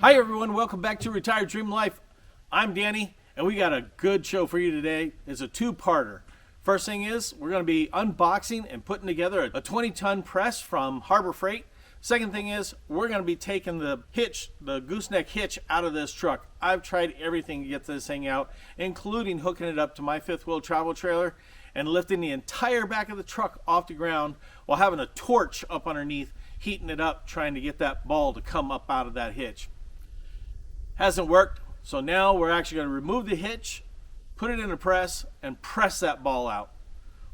Hi everyone, welcome back to Retired Dream Life. I'm Danny, and we got a good show for you today. It's a two-parter. First thing is, we're going to be unboxing and putting together a 20-ton press from Harbor Freight. Second thing is, we're going to be taking the hitch, the gooseneck hitch, out of this truck. I've tried everything to get this thing out, including hooking it up to my fifth wheel travel trailer and lifting the entire back of the truck off the ground while having a torch up underneath, heating it up, trying to get that ball to come up out of that hitch. Hasn't worked, so now we're actually going to remove the hitch, put it in a press, and press that ball out.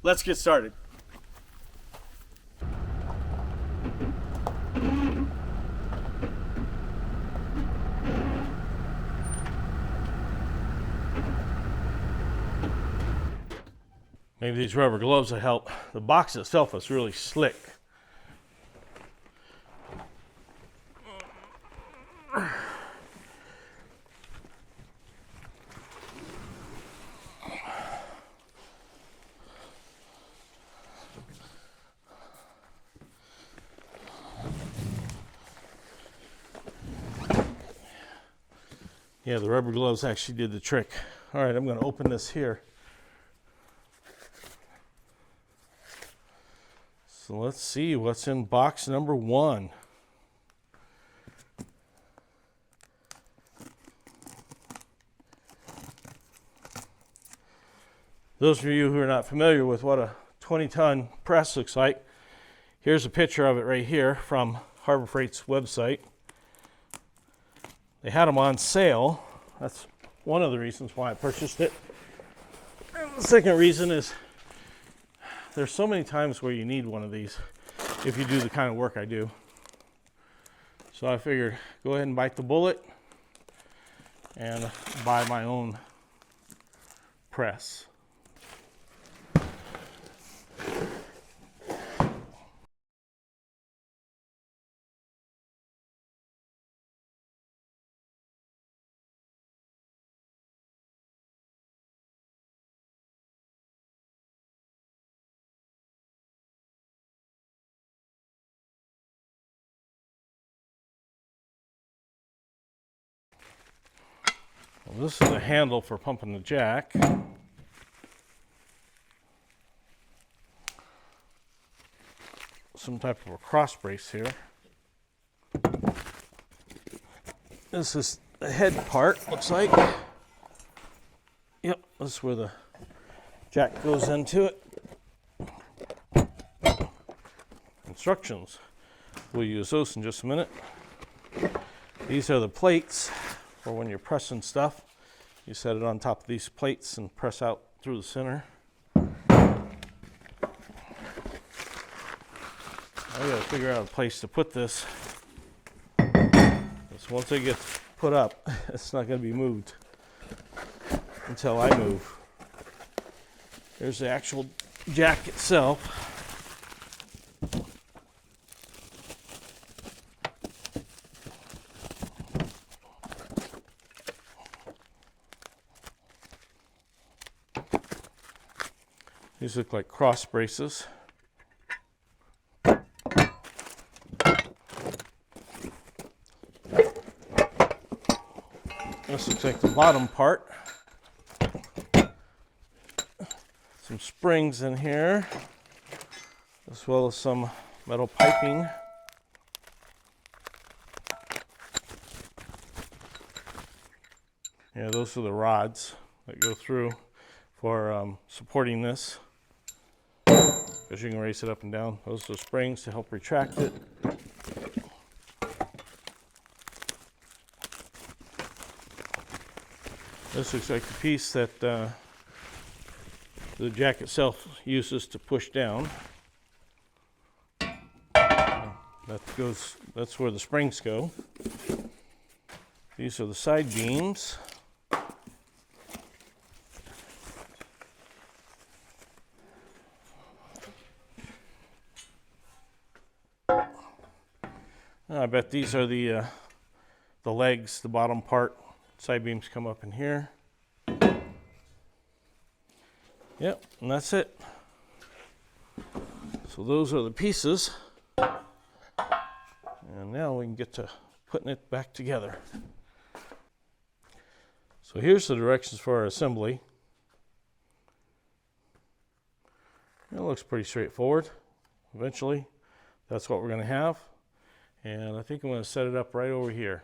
Let's get started. Maybe these rubber gloves will help. The box itself is really slick. Yeah, the rubber gloves actually did the trick. All right, I'm going to open this here. So let's see what's in box number one. Those of you who are not familiar with what a 20-ton press looks like, here's a picture of it right here from Harbor Freight's website. They had them on sale. That's one of the reasons why I purchased it. And the second reason is there's so many times where you need one of these if you do the kind of work I do. So I figured go ahead and bite the bullet and buy my own press. Well, this is a handle for pumping the jack. Some type of a cross brace here. This is the head part, looks like. Yep, this is where the jack goes into it. Instructions. We'll use those in just a minute. These are the plates for when you're pressing stuff. You set it on top of these plates and press out through the center. I gotta figure out a place to put this. Because once it gets put up, it's not gonna be moved until I move. There's the actual jack itself. These look like cross braces. This looks like the bottom part. Some springs in here, as well as some metal piping. Yeah, those are the rods that go through for supporting this. Because you can raise it up and down. Those are the springs to help retract it. This looks like the piece that the jack itself uses to push down. That's where the springs go. These are the side beams. I bet these are the legs, the bottom part. Side beams come up in here. Yep, and that's it. So those are the pieces. And now we can get to putting it back together. So here's the directions for our assembly. It looks pretty straightforward. Eventually, that's what we're going to have. And I think I'm going to set it up right over here.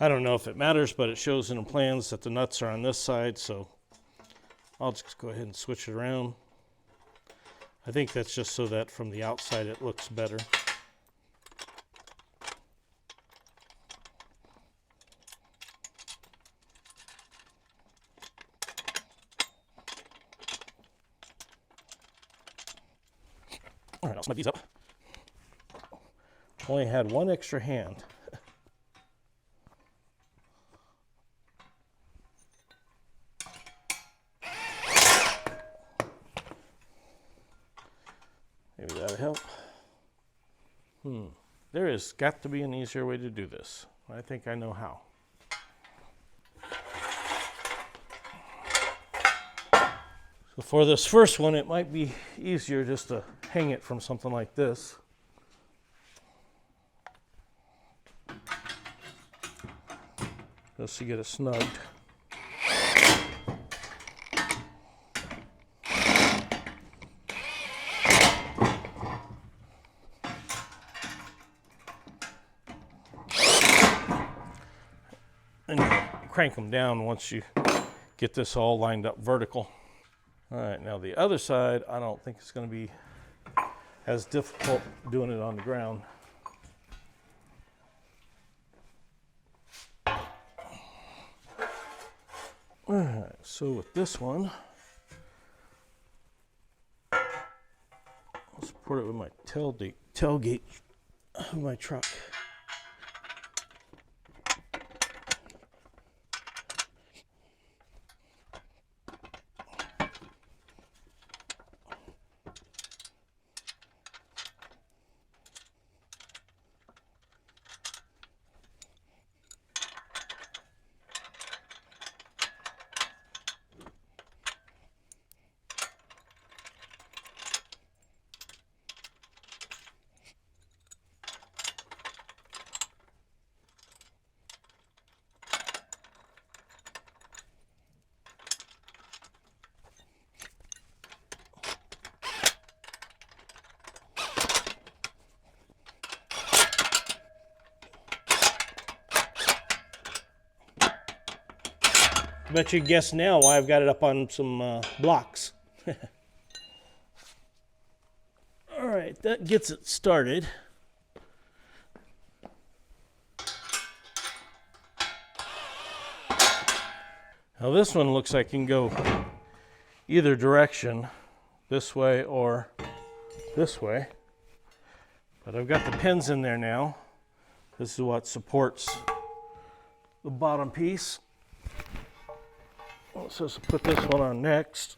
I don't know if it matters, but it shows in the plans that the nuts are on this side, so I'll just go ahead and switch it around. I think that's just so that from the outside it looks better. All right, I'll snug these up. Only had one extra hand. Maybe that'll help. There has got to be an easier way to do this. I think I know how. So for this first one, it might be easier just to hang it from something like this. Just to get it snugged. And you crank them down once you get this all lined up vertical. All right, now the other side, I don't think it's going to be as difficult doing it on the ground. All right, so with this one, I'll support it with my tailgate of my truck. I bet you guess now why I've got it up on some blocks. All right, that gets it started. Now this one looks like it can go either direction, this way or this way. But I've got the pins in there now. This is what supports the bottom piece. So let's put this one on next.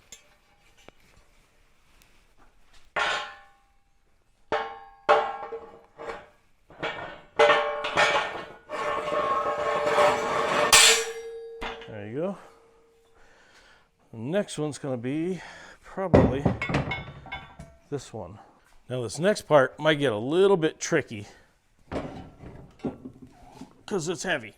There you go. The next one's going to be probably this one. Now this next part might get a little bit tricky because it's heavy.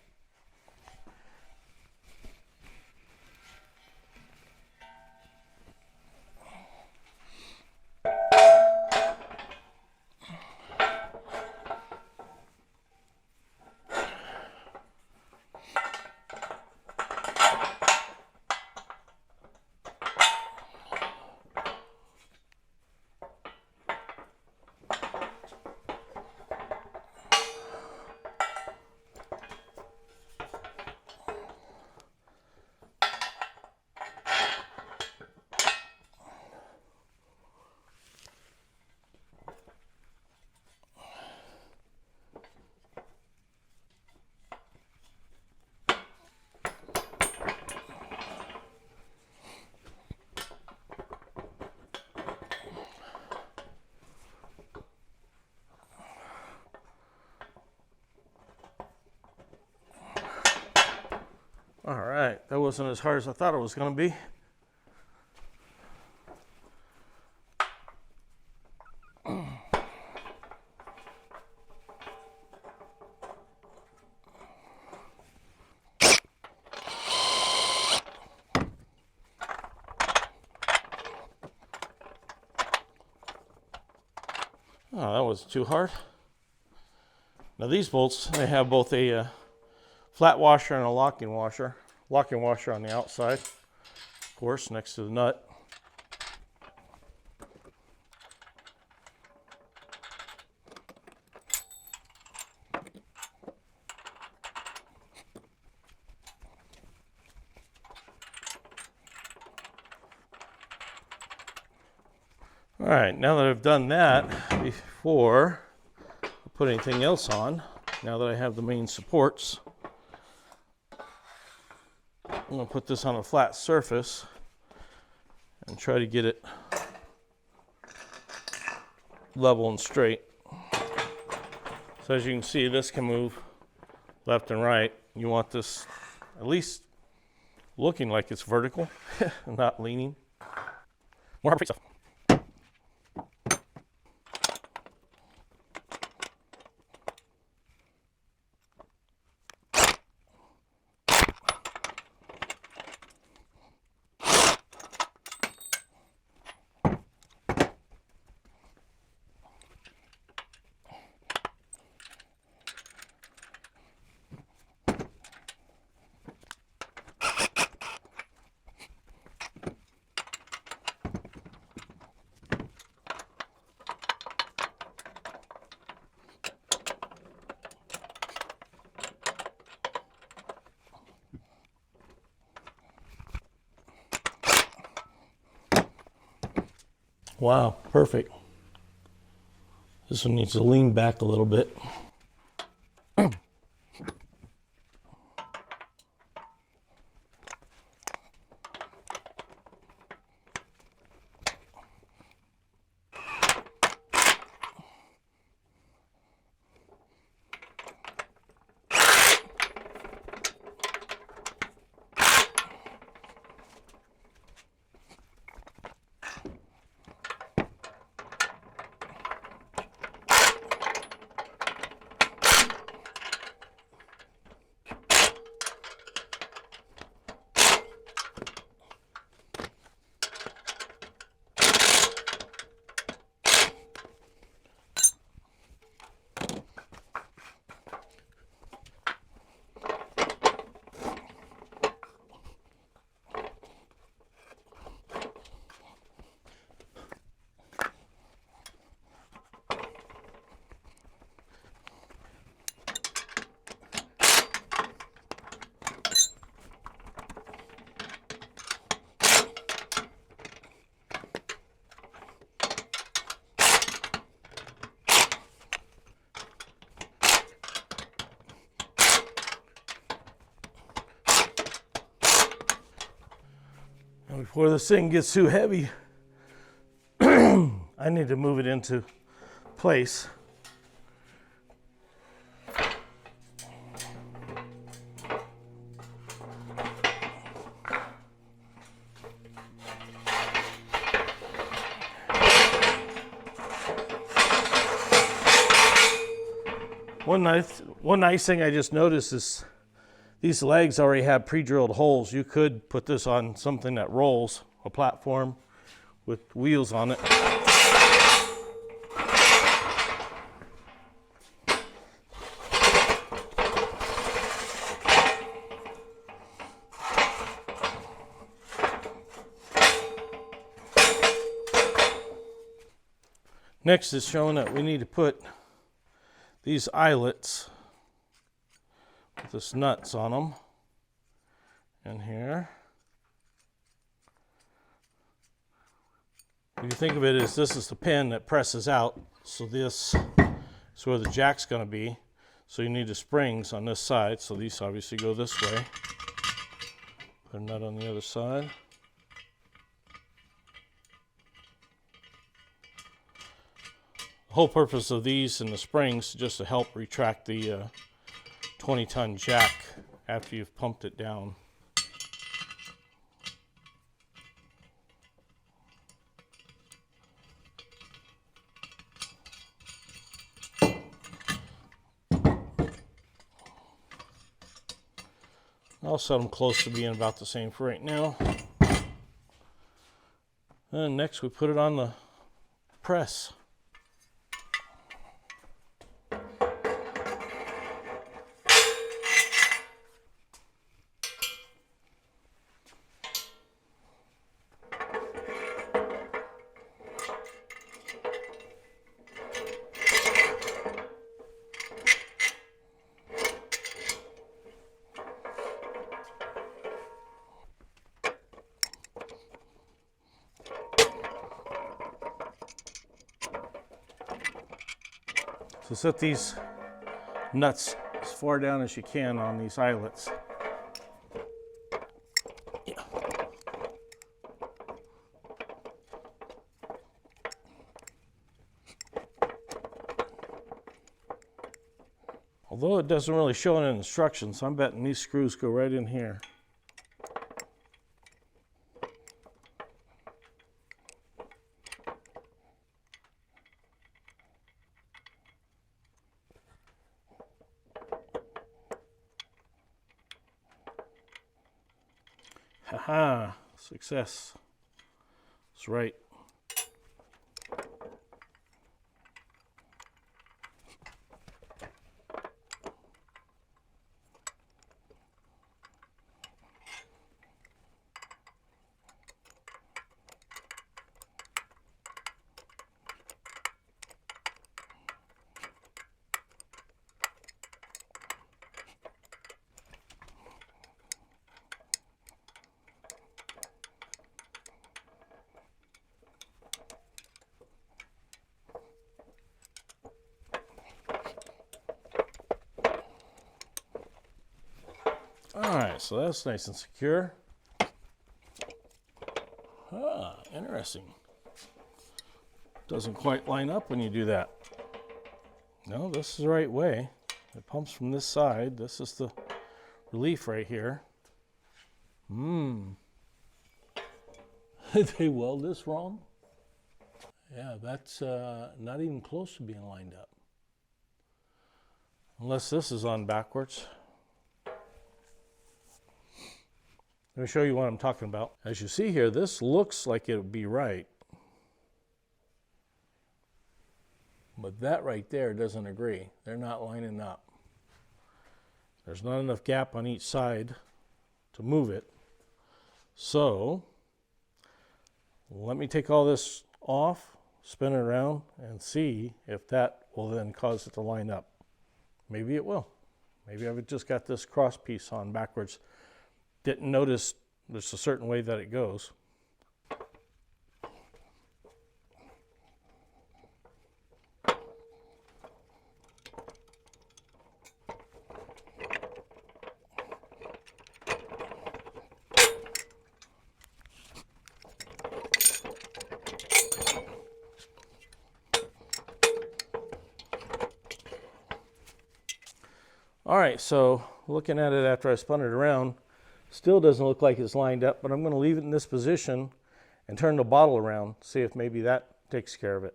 All right, that wasn't as hard as I thought it was going to be. Oh, that was too hard. Now these bolts, they have both a flat washer and a locking washer. Locking washer on the outside, of course, next to the nut. All right, now that I've done that, before I put anything else on, now that I have the main supports, I'm going to put this on a flat surface and try to get it level and straight. So as you can see, this can move left and right. You want this at least looking like it's vertical and not leaning. More stuff. Wow, perfect. This one needs to lean back a little bit. Before this thing gets too heavy, I need to move it into place. One nice thing I just noticed is these legs already have pre-drilled holes. You could put this on something that rolls, a platform with wheels on it. Next is showing that we need to put these eyelets with this nuts on them in here. If you think of it as this is the pin that presses out, so this is where the jack's going to be. So you need the springs on this side, so these obviously go this way. Put a nut on the other side. The whole purpose of these and the springs is just to help retract the 20-ton jack after you've pumped it down. I'll set them close to being about the same for right now. And next we put it on the press. So set these nuts as far down as you can on these eyelets. Yeah. Although it doesn't really show in the instructions, I'm betting these screws go right in here. Haha, success. That's right. All right, so that's nice and secure. Ah, interesting. Doesn't quite line up when you do that. No, this is the right way. It pumps from this side. This is the relief right here. Did they weld this wrong? Yeah, that's not even close to being lined up. Unless this is on backwards. Let me show you what I'm talking about. As you see here, this looks like it would be right. But that right there doesn't agree. They're not lining up. There's not enough gap on each side to move it. So, let me take all this off, spin it around, and see if that will then cause it to line up. Maybe it will. Maybe I've just got this cross piece on backwards. Didn't notice there's a certain way that it goes. All right, so looking at it after I spun it around, still doesn't look like it's lined up, but I'm going to leave it in this position and turn the bottle around, see if maybe that takes care of it.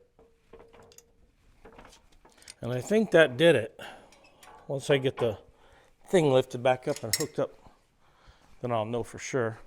And I think that did it. Once I get the thing lifted back up and hooked up, then I'll know for sure.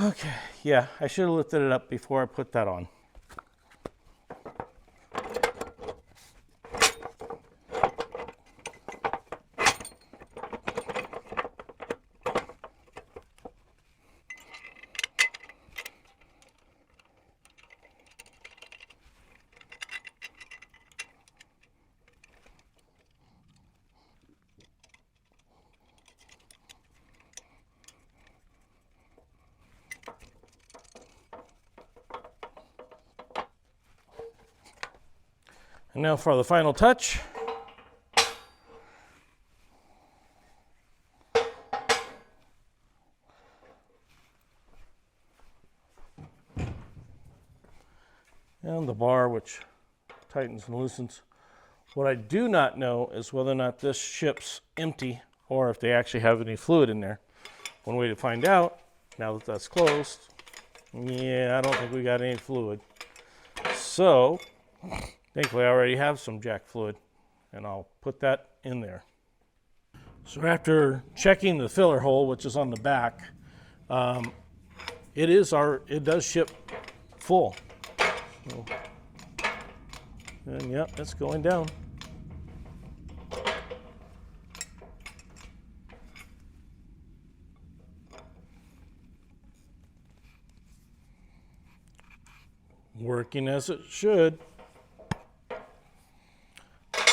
Okay, yeah, I should have lifted it up before I put that on. And now for the final touch. And the bar, which tightens and loosens. What I do not know is whether or not this ship's empty or if they actually have any fluid in there. One way to find out, now that that's closed, yeah, I don't think we got any fluid. So, thankfully I already have some jack fluid, and I'll put that in there. So after checking the filler hole, which is on the back, it does ship full. So, and yep, it's going down. Working as it should.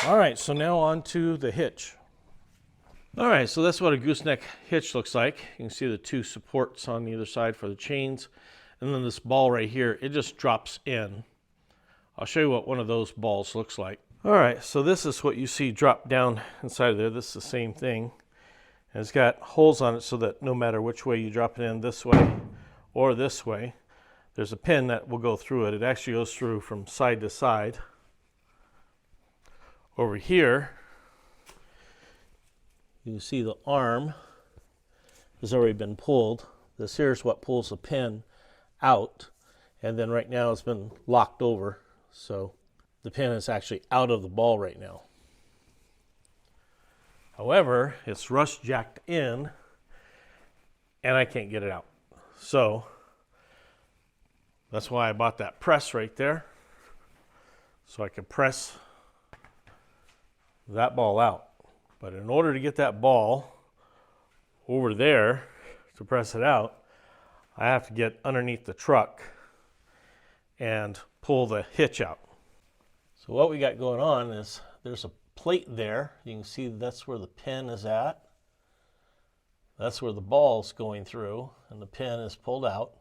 All right, so now on to the hitch. All right, so that's what a gooseneck hitch looks like. You can see the two supports on either side for the chains. And then this ball right here, it just drops in. I'll show you what one of those balls looks like. All right, so this is what you see drop down inside of there. This is the same thing. And it's got holes on it so that no matter which way you drop it in, this way or this way, there's a pin that will go through it. It actually goes through from side to side. Over here, you can see the arm has already been pulled. This here is what pulls the pin out, and then right now it's been locked over, so the pin is actually out of the ball right now. However, it's rust jacked in and I can't get it out, so that's why I bought that press right there, so I could press that ball out. But in order to get that ball over there to press it out, I have to get underneath the truck and pull the hitch out. So what we got going on is there's a plate there. You can see that's where the pin is at. That's where the ball's going through, and the pin is pulled out.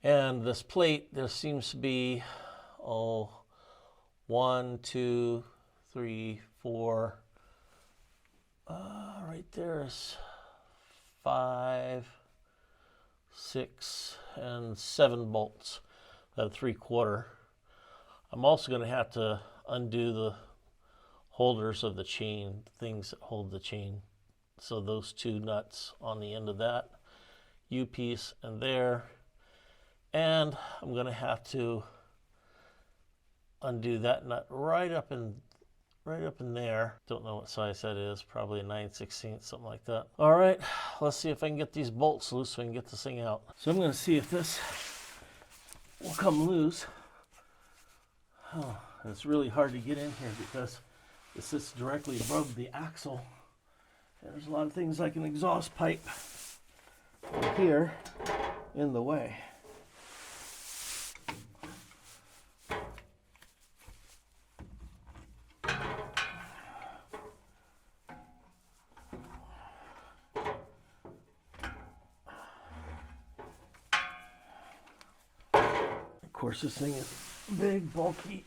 And this plate, there seems to be, 1, 2, 3, 4, right there is 5, 6, and 7 bolts at a 3/4. I'm also going to have to undo the holders of the chain, things that hold the chain. So those 2 nuts on the end of that U-piece and there. And I'm going to have to undo that nut right up in there. Don't know what size that is, probably a 9/16, something like that. All right, let's see if I can get these bolts loose so I can get this thing out. So I'm going to see if this will come loose. Oh, it's really hard to get in here because it sits directly above the axle. And there's a lot of things like an exhaust pipe here in the way. Of course, this thing is big, bulky.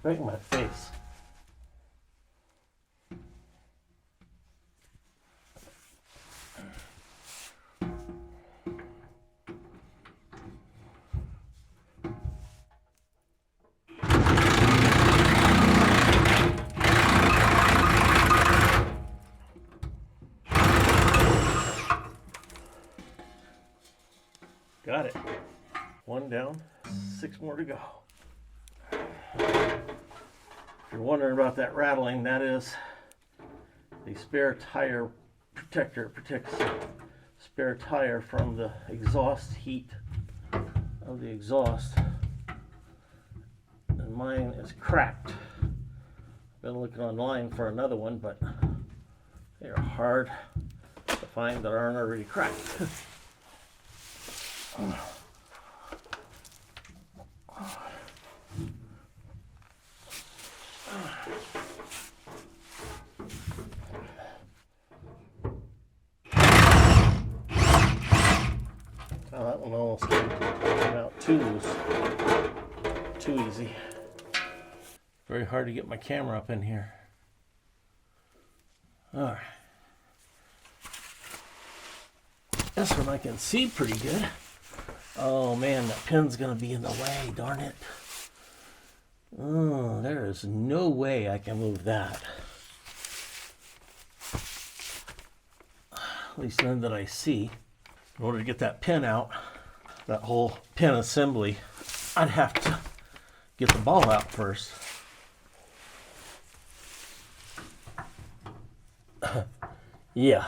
Right in my face. Got it. 1 down, 6 more to go. If you're wondering about that rattling, that is the spare tire protector. It protects the spare tire from the exhaust heat of the exhaust. And mine is cracked. Been looking online for another one, but they are hard find that aren't already cracked. Oh, that one almost came out too loose. Too easy. Very hard to get my camera up in here. Alright. This one I can see pretty good. Oh man, that pin's gonna be in the way, darn it. Oh, there is no way I can move that. At least none that I see. In order to get that pin out, that whole pin assembly, I'd have to get the ball out first. Yeah.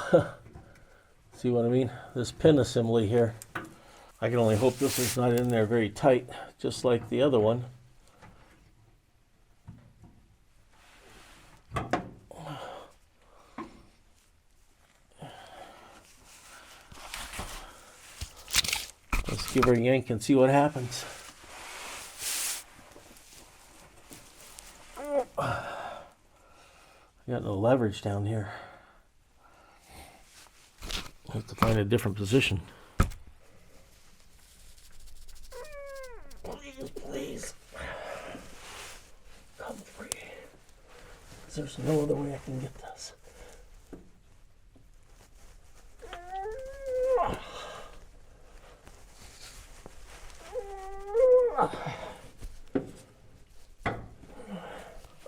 See what I mean? This pin assembly here, I can only hope this is not in there very tight, just like the other one. Let's give her a yank and see what happens. I got no leverage down here. I have to find a different position. Please, please. Come free. There's no other way I can get this.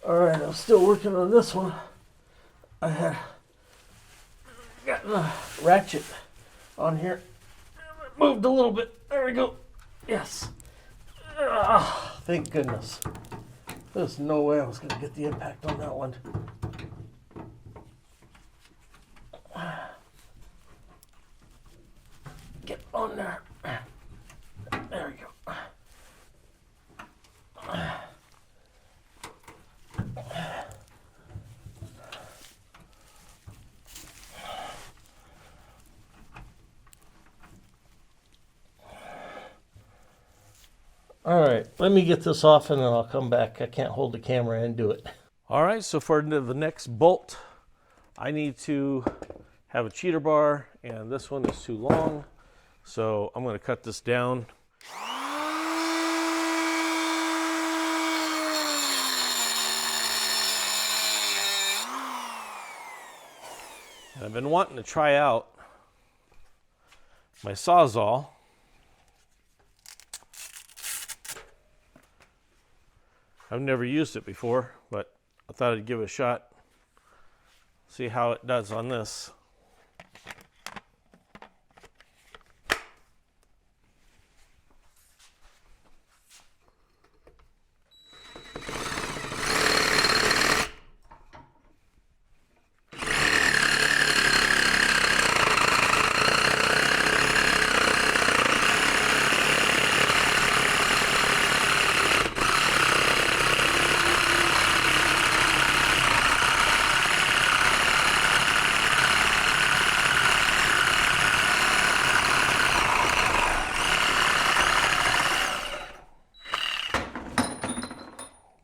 Alright, I'm still working on this one. I had got the ratchet on here. Moved a little bit. There we go. Yes. Thank goodness. There's no way I was going to get the impact on that one. Get on there. There we go. All right, let me get this off and then I'll come back. I can't hold the camera and do it. All right, so for the next bolt, I need to have a cheater bar, and this one is too long. So I'm going to cut this down. And I've been wanting to try out my Sawzall. I've never used it before, but I thought I'd give it a shot. See how it does on this.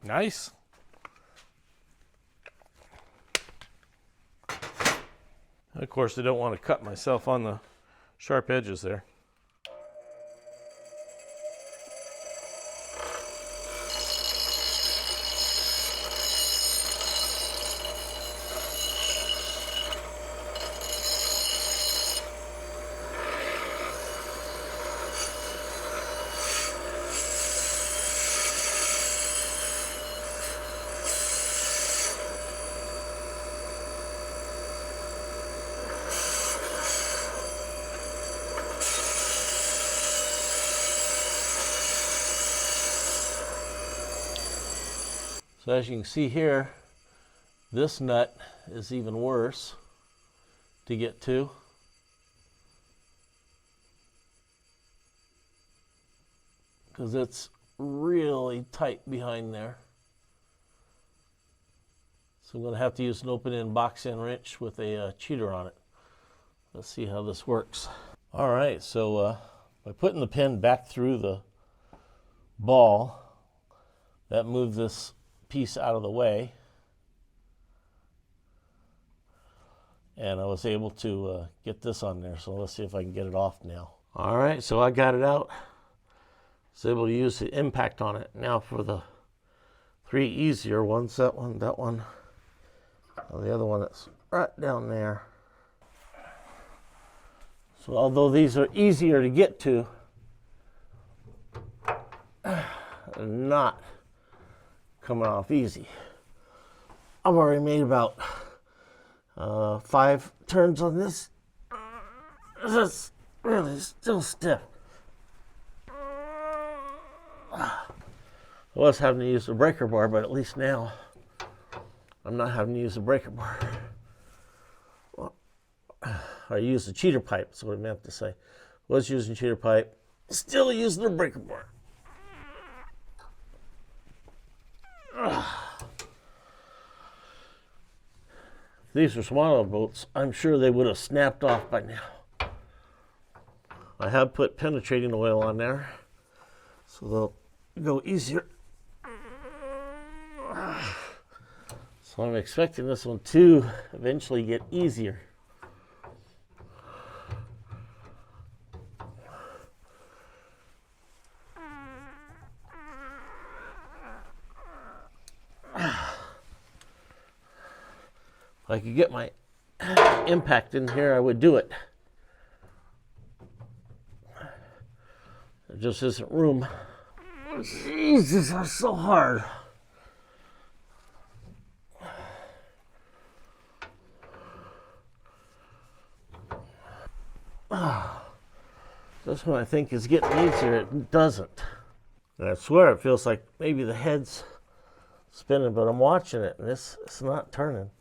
Nice. And of course, I don't want to cut myself on the sharp edges there. So as you can see here, this nut is even worse to get to. Because it's really tight behind there. So I'm going to have to use an open-end box-end wrench with a cheater on it. Let's see how this works. All right, so by putting the pin back through the ball, that moved this piece out of the way. And I was able to get this on there, so let's see if I can get it off now. All right, so I got it out. I was able to use the impact on it. Now for the 3 easier ones, that one, and the other one that's right down there. So although these are easier to get to, they're not coming off easy. I've already made about 5 turns on this. It's really still stiff. I was having to use the breaker bar, but at least now I'm not having to use the breaker bar. I used the cheater pipe, that's what I meant to say. Was using cheater pipe, still using the breaker bar. If these were smaller bolts, I'm sure they would have snapped off by now. I have put penetrating oil on there, so they'll go easier. So I'm expecting this one to eventually get easier. If I could get my impact in here, I would do it. There just isn't room. Jesus, that's so hard. This one I think is getting easier. It doesn't. And I swear it feels like maybe the head's spinning, but I'm watching it and it's not turning.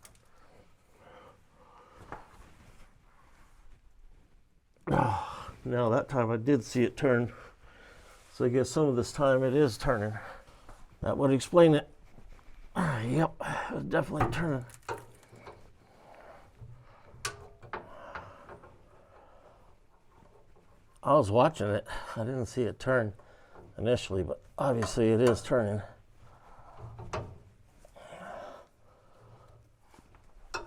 Now that time I did see it turn, so I guess some of this time it is turning. That would explain it. Yep, it was definitely turning. I was watching it. I didn't see it turn initially, but obviously it is turning.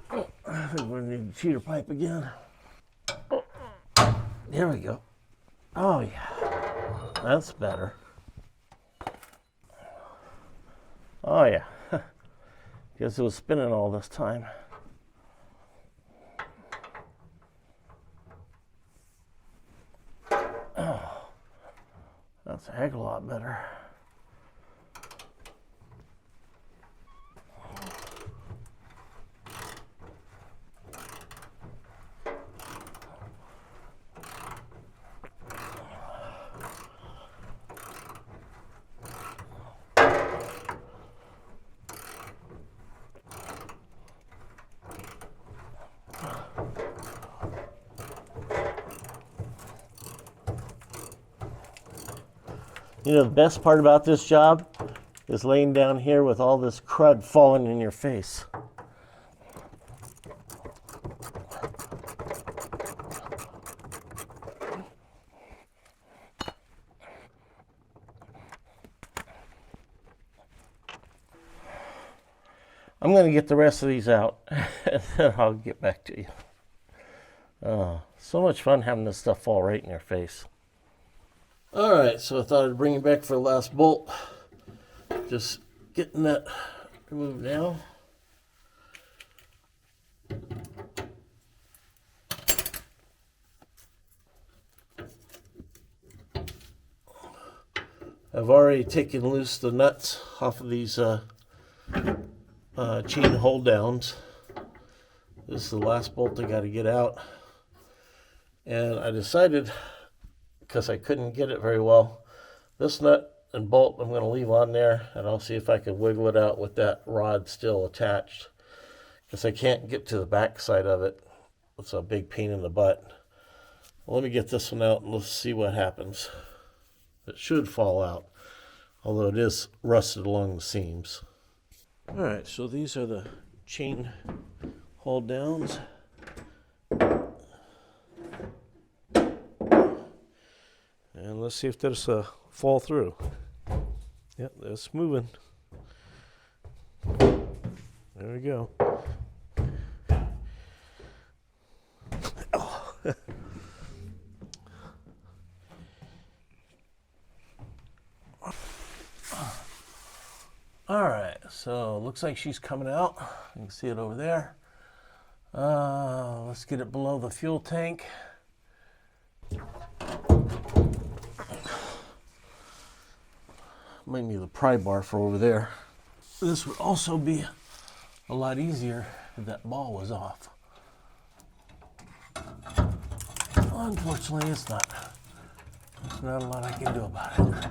I think we need a cheater pipe again. There we go. Oh yeah, that's better. Oh yeah, guess it was spinning all this time. Oh, that's a heck of a lot better. You know, the best part about this job is laying down here with all this crud falling in your face. I'm going to get the rest of these out and then I'll get back to you. So much fun having this stuff fall right in your face. Alright, so I thought I'd bring it back for the last bolt. Just getting that removed now. I've already taken loose the nuts off of these chain hold downs. This is the last bolt I got to get out. And I decided, because I couldn't get it very well, this nut and bolt I'm going to leave on there, and I'll see if I can wiggle it out with that rod still attached, because I can't get to the back side of it. It's a big pain in the butt. Well, let me get this one out and let's see what happens. It should fall out, although it is rusted along the seams. Alright, so these are the chain hold downs. let's see if this fall through. Yep, it's moving. There we go. Oh. All right, so looks like she's coming out. You can see it over there. Let's get it below the fuel tank. Might need the pry bar for over there. This would also be a lot easier if that ball was off. Unfortunately, it's not. There's not a lot I can do about it.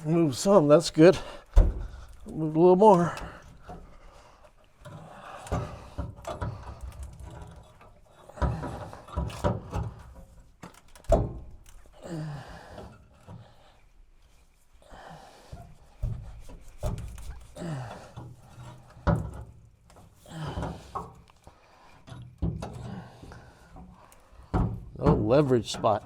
Move some, that's good. Move a little more. No leverage spot.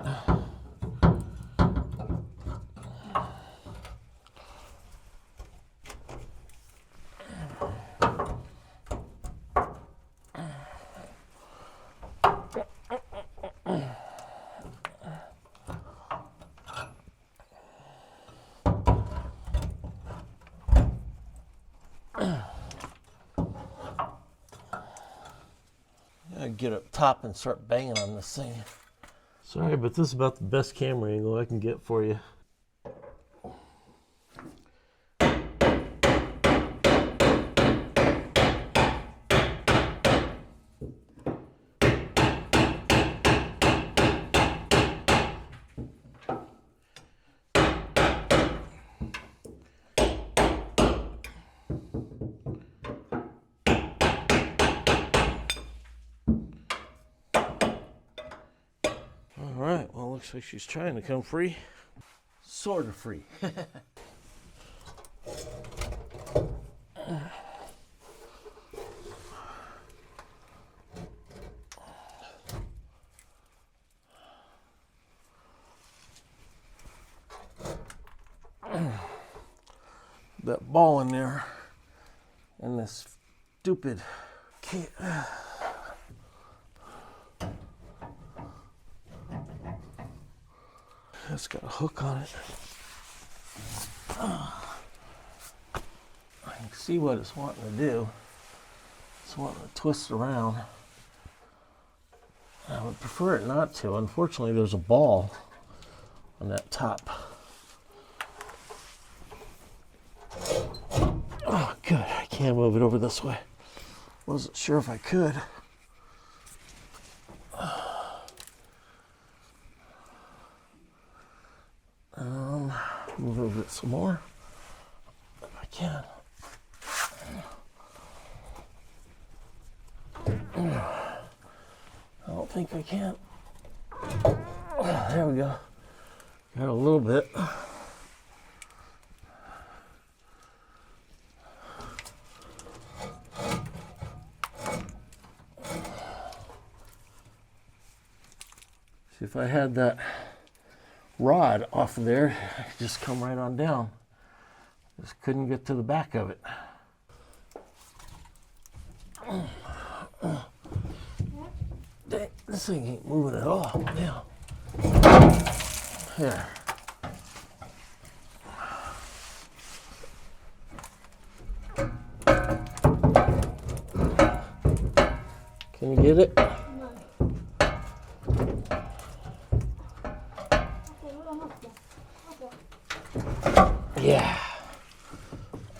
I get up top and start banging on this thing. Sorry, but this is about the best camera angle I can get for you. All right, well, looks like she's trying to come free. Sort of free. That ball in there and this stupid key. It's got a hook on it. I can see what it's wanting to do. It's wanting to twist around. I would prefer it not to. Unfortunately, there's a ball on that top. Oh, good. I can't move it over this way. Wasn't sure if I could. Move it some more if I can. I don't think I can. There we go. Got a little bit. See, if I had that rod off of there, I could just come right on down. Just couldn't get to the back of it. Dang, this thing ain't moving at all now. Here. Can you get it? Yeah.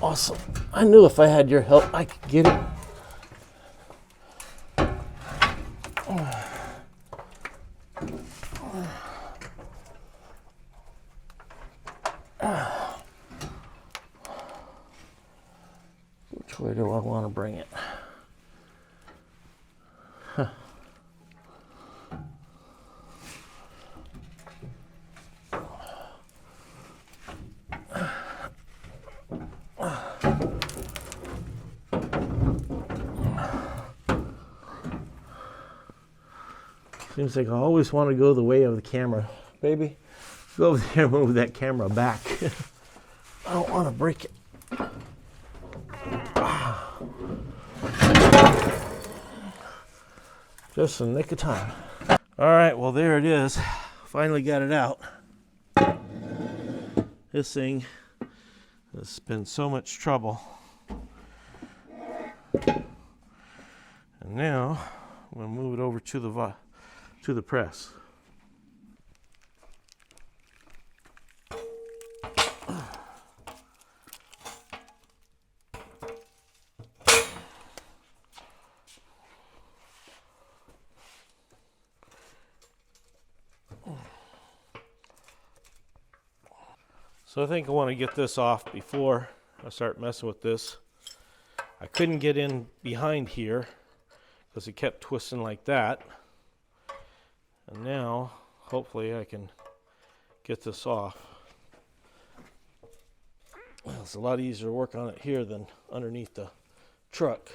Awesome. awesome. I knew if I had your help, I could get it. Which way do I want to bring it? Huh. Seems like I always want to go the way of the camera. Baby, go over there and move that camera back. I don't want to break it. Just in the nick of time. All right, well, there it is. Finally got it out. This thing has been so much trouble. And now I'm going to move it over to the press. So I think I want to get this off before I start messing with this. I couldn't get in behind here because it kept twisting like that. And now, hopefully I can get this off. Well, it's a lot easier to work on it here than underneath the truck.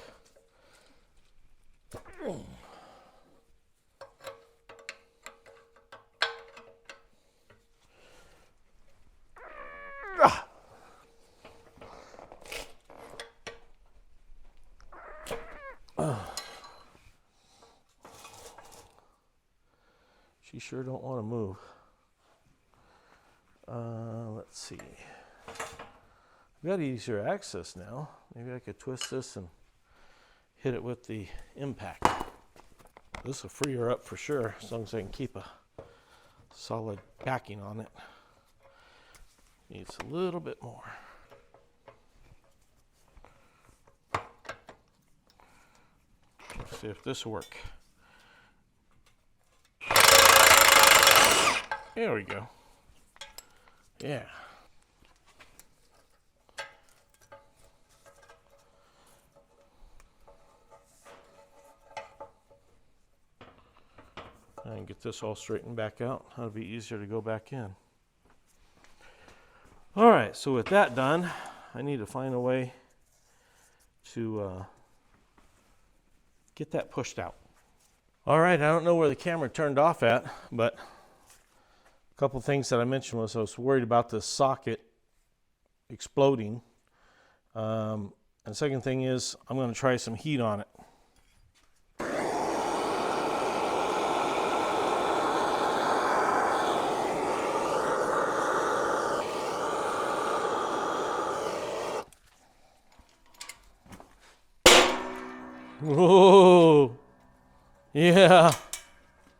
She sure don't want to move. Let's see. I've got easier access now. Maybe I could twist this and hit it with the impact. This will free her up for sure, as long as I can keep a solid backing on it. Needs a little bit more. Let's see if this will work. There we go. Yeah. I can get this all straightened back out. That'll be easier to go back in. All right, so with that done, I need to find a way to get that pushed out. All right, I don't know where the camera turned off at, but a couple things that I mentioned was I was worried about the socket exploding. And the second thing is I'm going to try some heat on it. Whoa! Yeah.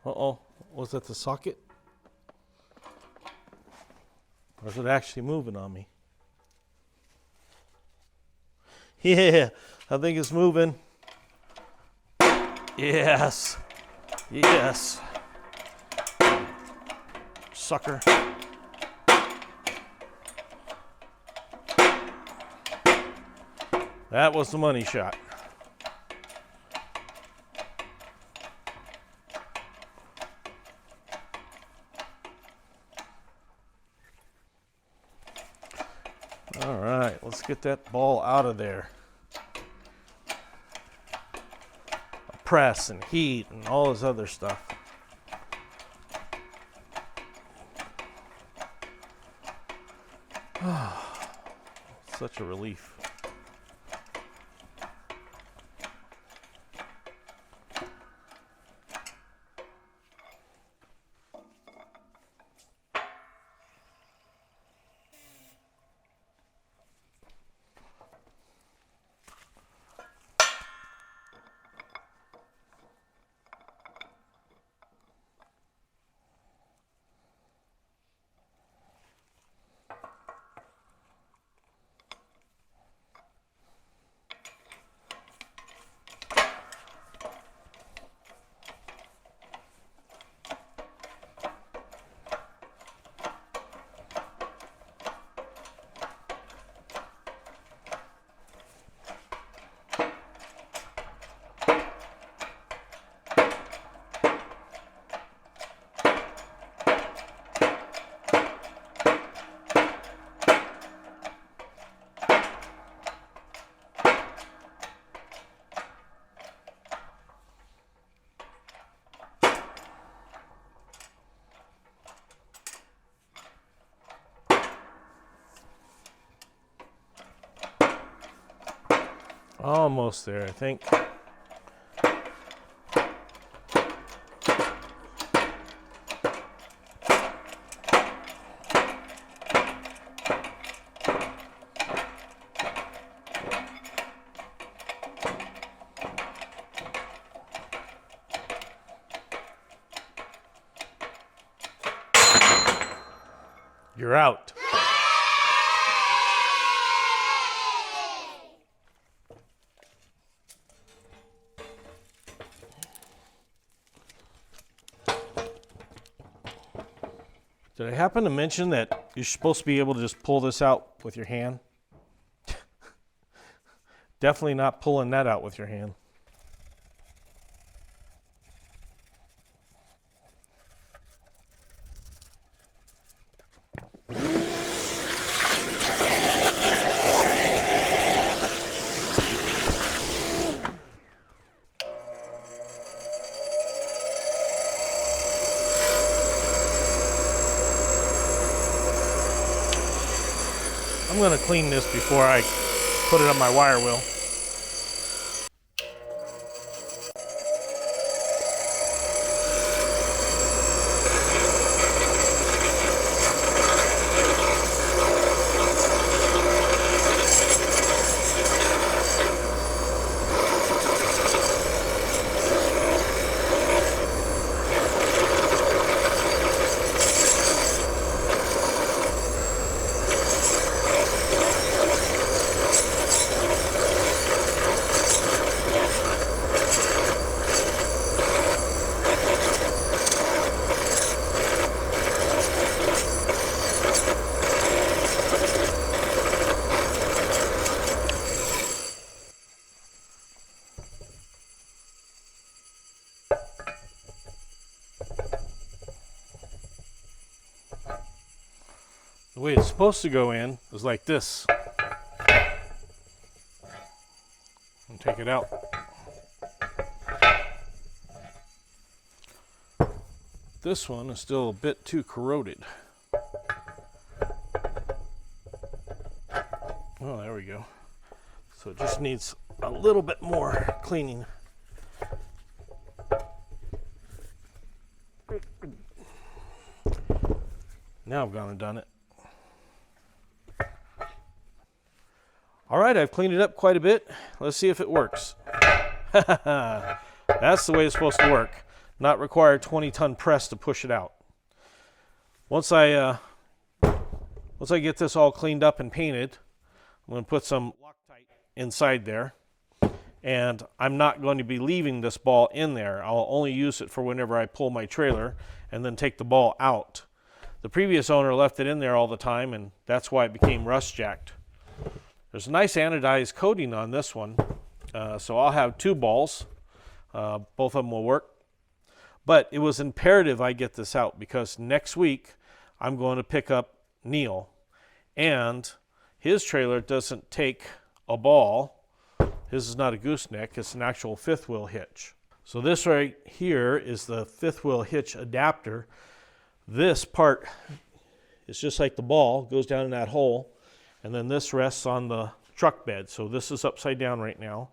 Uh-oh. Was that the socket? Or is it actually moving on me? Yeah, I think it's moving. Yes. Yes. Sucker. That was the money shot. All right, let's get that ball out of there. Press and heat and all this other stuff. Such a relief. Almost there, I think. You're out. Did I happen to mention that you're supposed to be able to just pull this out with your hand? Definitely not pulling that out with your hand. I'm going to clean this before I put it on my wire wheel. The way it's supposed to go in is like this. And take it out. This one is still a bit too corroded. Oh, there we go. So it just needs a little bit more cleaning. Now I've gone and done it. All right, I've cleaned it up quite a bit. Let's see if it works. That's the way it's supposed to work. Not require a 20-ton press to push it out. Once I get this all cleaned up and painted, I'm going to put some Loctite inside there. And I'm not going to be leaving this ball in there. I'll only use it for whenever I pull my trailer and then take the ball out. The previous owner left it in there all the time, and that's why it became rust jacked. There's a nice anodized coating on this one, so I'll have two balls. Both of them will work. But it was imperative I get this out because next week I'm going to pick up Neil, and his trailer doesn't take a ball. His is not a gooseneck, it's an actual fifth wheel hitch. So this right here is the fifth wheel hitch adapter. This part is just like the ball, goes down in that hole. And then this rests on the truck bed. So this is upside down right now.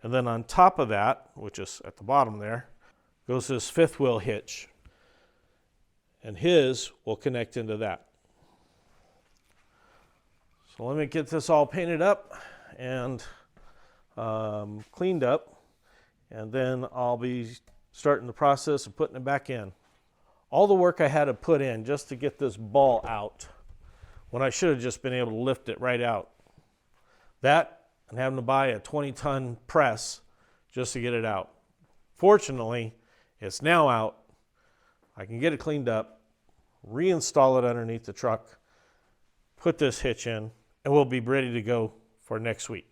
And then on top of that, which is at the bottom there, goes this fifth wheel hitch. And his will connect into that. So let me get this all painted up and cleaned up. And then I'll be starting the process of putting it back in. All the work I had to put in just to get this ball out, when I should have just been able to lift it right out. That and having to buy a 20-ton press just to get it out. Fortunately, it's now out. I can get it cleaned up, reinstall it underneath the truck, put this hitch in, and we'll be ready to go for next week.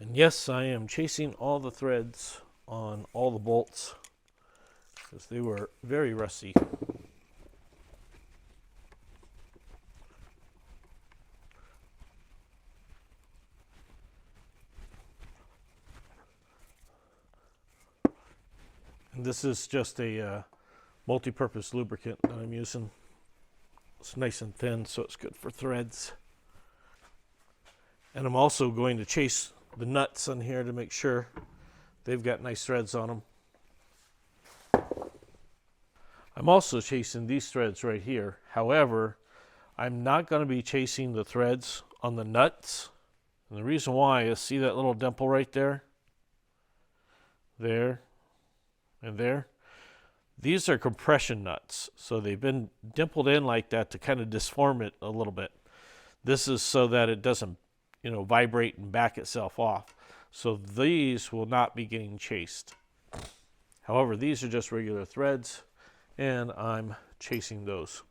And yes, I am chasing all the threads on all the bolts because they were very rusty. And this is just a multi-purpose lubricant that I'm using. It's nice and thin, so it's good for threads. And I'm also going to chase the nuts on here to make sure they've got nice threads on them. I'm also chasing these threads right here. However, I'm not going to be chasing the threads on the nuts. And the reason why is, see that little dimple right there? There and there. These are compression nuts. So they've been dimpled in like that to kind of disform it a little bit. This is so that it doesn't, vibrate and back itself off. So these will not be getting chased. However, these are just regular threads, and I'm chasing those.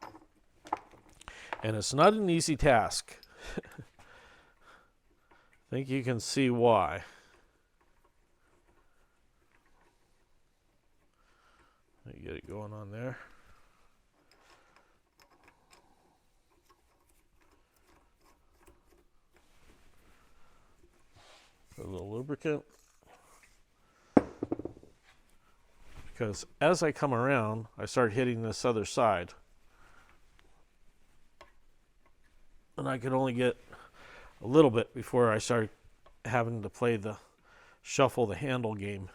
And it's not an easy task. I think you can see why. Let me get it going on there. Put a little lubricant. Because as I come around, I start hitting this other side. And I could only get a little bit before I start having to play the shuffle the handle game.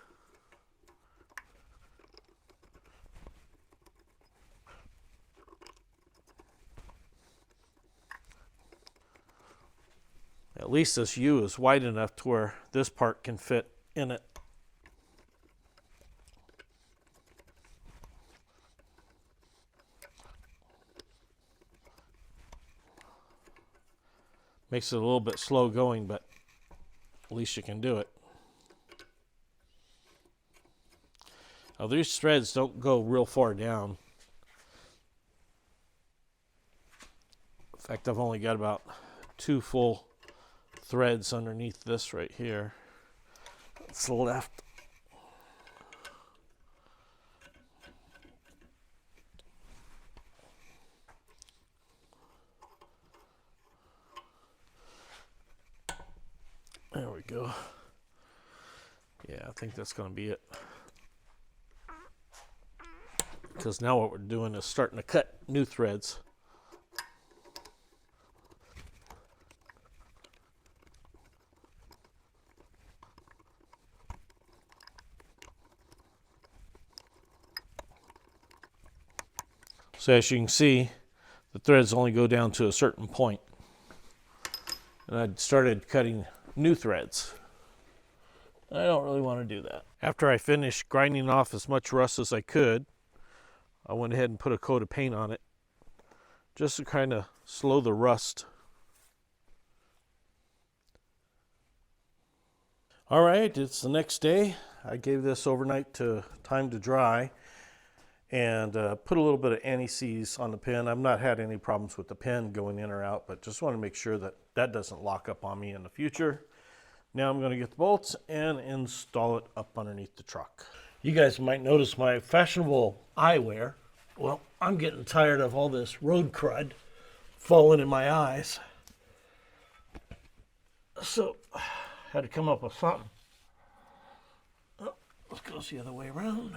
At least this U is wide enough to where this part can fit in it. Makes it a little bit slow going, but at least you can do it. Now these threads don't go real far down. In fact, I've only got about 2 full threads underneath this right here. That's the left. There we go. Yeah, I think that's going to be it. Because now what we're doing is starting to cut new threads. So as you can see, the threads only go down to a certain point. And I started cutting new threads. I don't really want to do that. After I finished grinding off as much rust as I could, I went ahead and put a coat of paint on it just to kind of slow the rust. All right, it's the next day. I gave this overnight to time to dry and put a little bit of anti-seize on the pin. I've not had any problems with the pin going in or out, but just want to make sure that that doesn't lock up on me in the future. Now I'm going to get the bolts and install it up underneath the truck. You guys might notice my fashionable eyewear. Well, I'm getting tired of all this road crud falling in my eyes. So, had to come up with something. Oh, let's go the other way around.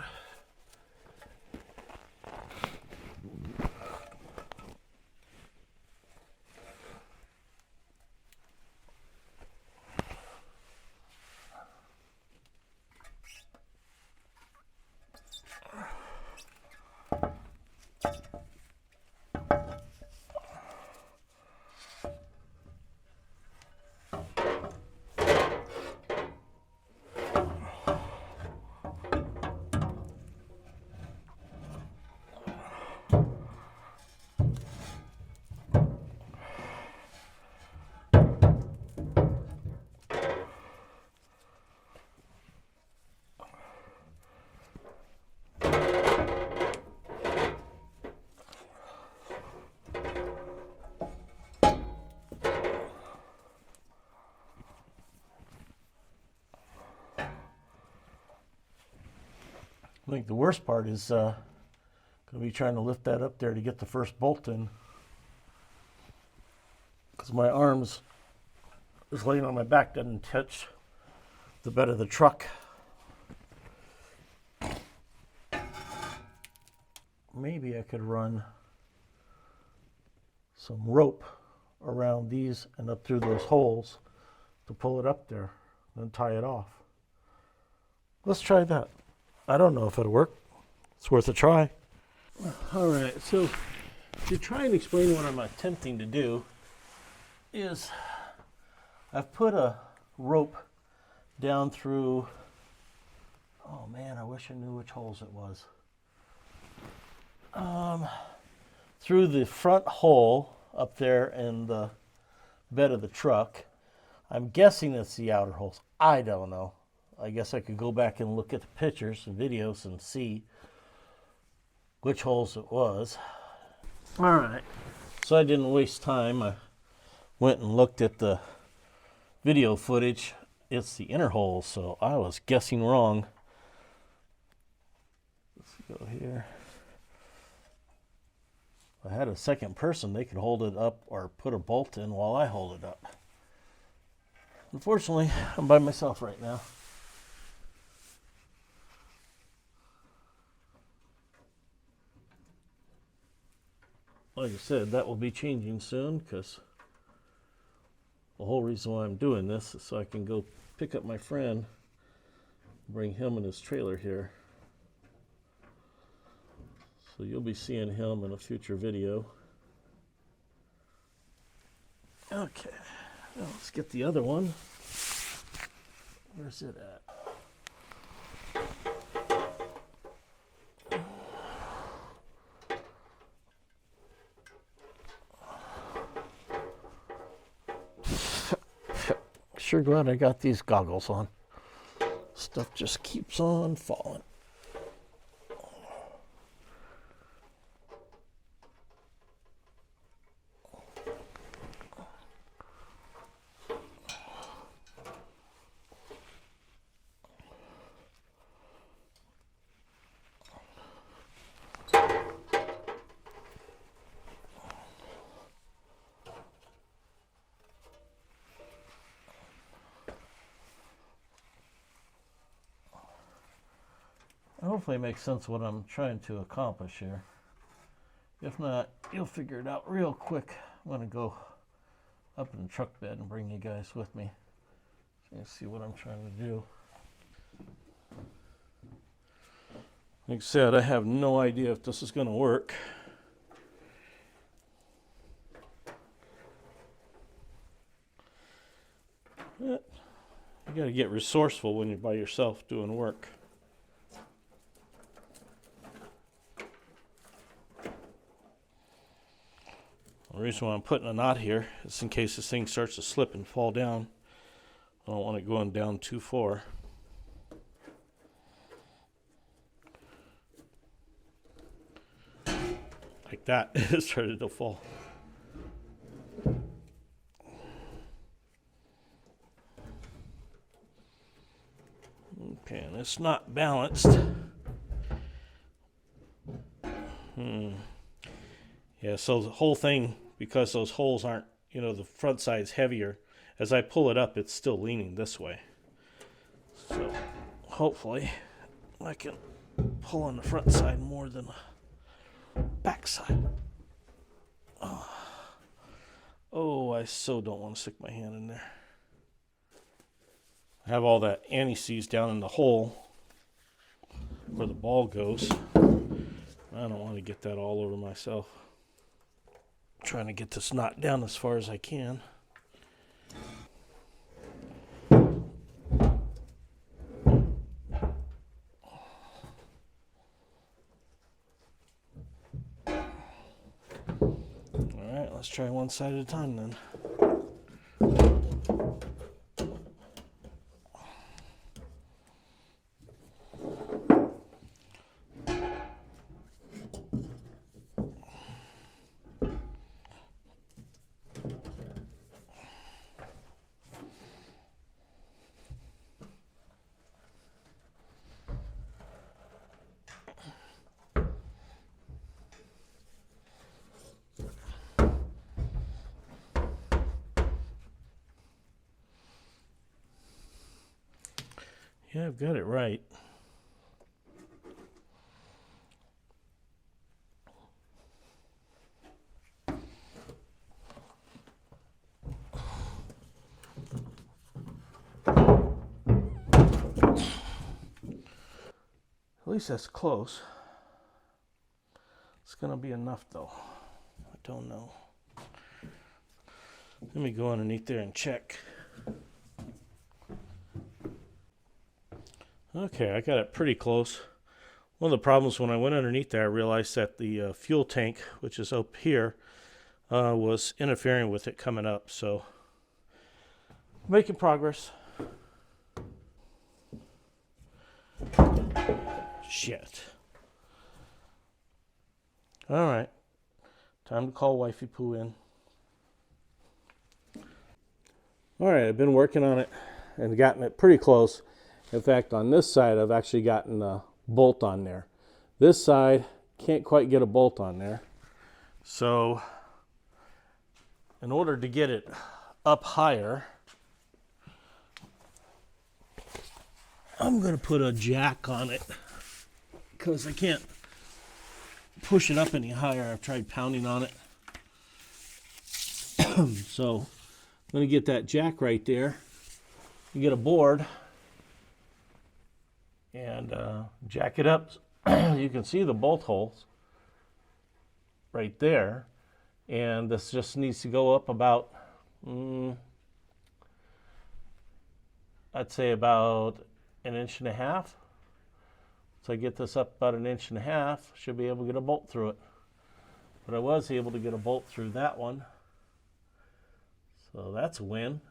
I think the worst part is going to be trying to lift that up there to get the first bolt in, because my arms is laying on my back, doesn't touch the bed of the truck. Maybe I could run some rope around these and up through those holes to pull it up there, then tie it off. Let's try that. I don't know if it'll work. It's worth a try. All right, so to try and explain what I'm attempting to do is I've put a rope down through, oh man, I wish I knew which holes it was. Through the front hole up there in the bed of the truck. I'm guessing it's the outer holes. I don't know. I guess I could go back and look at the pictures and videos and see which holes it was. All right. So I didn't waste time. I went and looked at the video footage. It's the inner holes, so I was guessing wrong. Let's go here. If I had a second person, they could hold it up or put a bolt in while I hold it up. Unfortunately, I'm by myself right now. Like I said, that will be changing soon, because the whole reason why I'm doing this is so I can go pick up my friend, bring him and his trailer here. So you'll be seeing him in a future video. Okay, now let's get the other one. Where's it at? Sure glad I got these goggles on. Stuff just keeps on falling. Hopefully it makes sense what I'm trying to accomplish here. If not, you'll figure it out real quick. I'm going to go up in the truck bed and bring you guys with me so you can see what I'm trying to do. Like I said, I have no idea if this is going to work. But you got to get resourceful when you're by yourself doing work. The reason why I'm putting a knot here is in case this thing starts to slip and fall down. I don't want it going down too far. Like that, it started to fall. Okay, and it's not balanced. Yeah, so the whole thing, because those holes aren't, the front side's heavier, as I pull it up, it's still leaning this way. So hopefully I can pull on the front side more than the back side. Oh, I so don't want to stick my hand in there. I have all that anti-seize down in the hole where the ball goes. I don't want to get that all over myself. Trying to get this knot down as far as I can. Alright, let's try one side at a time then. Yeah, I've got it right. At least that's close. It's gonna be enough though. I don't know. Let me go underneath there and check. Okay, I got it pretty close. One of the problems when I went underneath there, I realized that the fuel tank, which is up here, was interfering with it coming up. So, making progress. Shit. All right. Time to call Wifey Poo in. All right, I've been working on it and gotten it pretty close. In fact, on this side, I've actually gotten a bolt on there. This side, can't quite get a bolt on there. So, in order to get it up higher, I'm going to put a jack on it because I can't push it up any higher. I've tried pounding on it. So, I'm going to get that jack right there. You get a board and jack it up. You can see the bolt holes right there, and this just needs to go up about I'd say about 1.5 inches. So I get this up about 1.5 inches, should be able to get a bolt through it. But I was able to get a bolt through that one, so that's a win.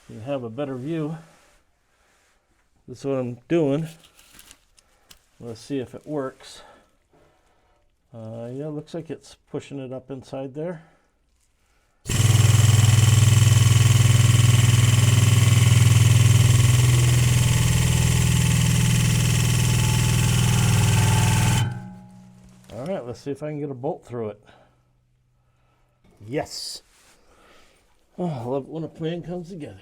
You have a better view. This is what I'm doing. Let's see if it works. Yeah, looks like it's pushing it up inside there. All right, let's see if I can get a bolt through it. Yes. Oh, I love it when a plan comes together.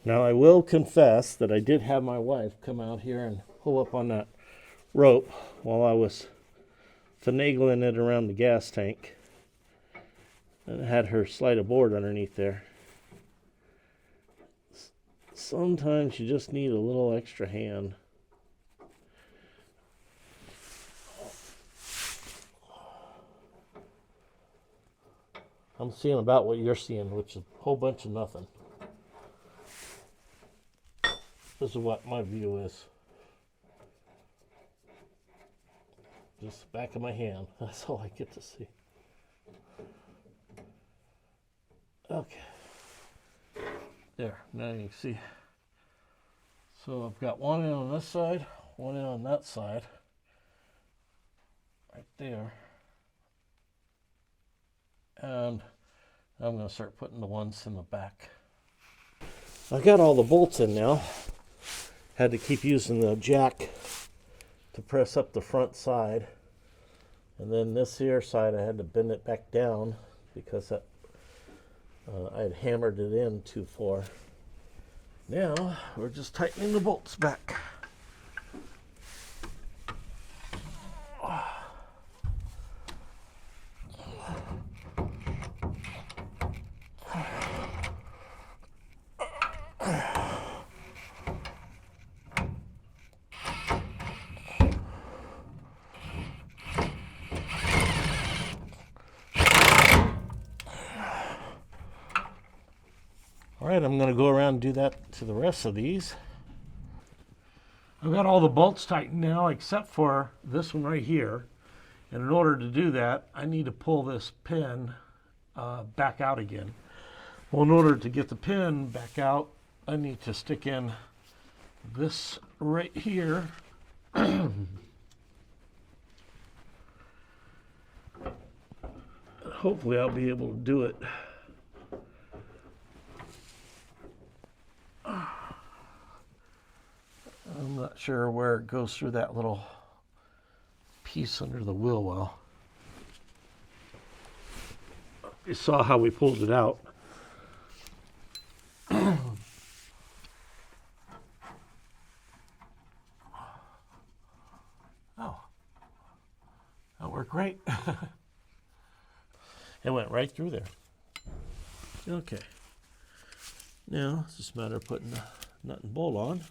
Now, I will confess that I did have my wife come out here and pull up on that rope while I was finagling it around the gas tank. And I had her slide a board underneath there. Sometimes you just need a little extra hand. I'm seeing about what you're seeing, which is a whole bunch of nothing. This is what my view is. Just the back of my hand. That's all I get to see. Okay. There, now you can see. So I've got one in on this side, one in on that side. Right there. And I'm going to start putting the ones in the back. I got all the bolts in now. Had to keep using the jack to press up the front side. And then this here side I had to bend it back down because that, I had hammered it in too far. Now we're just tightening the bolts back. right, I'm going to go around and do that to the rest of these. I've got all the bolts tightened now except for this one right here. And in order to do that, I need to pull this pin back out again. Well, in order to get the pin back out, I need to stick in this right here. Hopefully I'll be able to do it. I'm not sure where it goes through that little piece under the wheel well. You saw how we pulled it out. Oh, that worked great. It went right through there. Okay. Now it's just a matter of putting the nut and bolt on,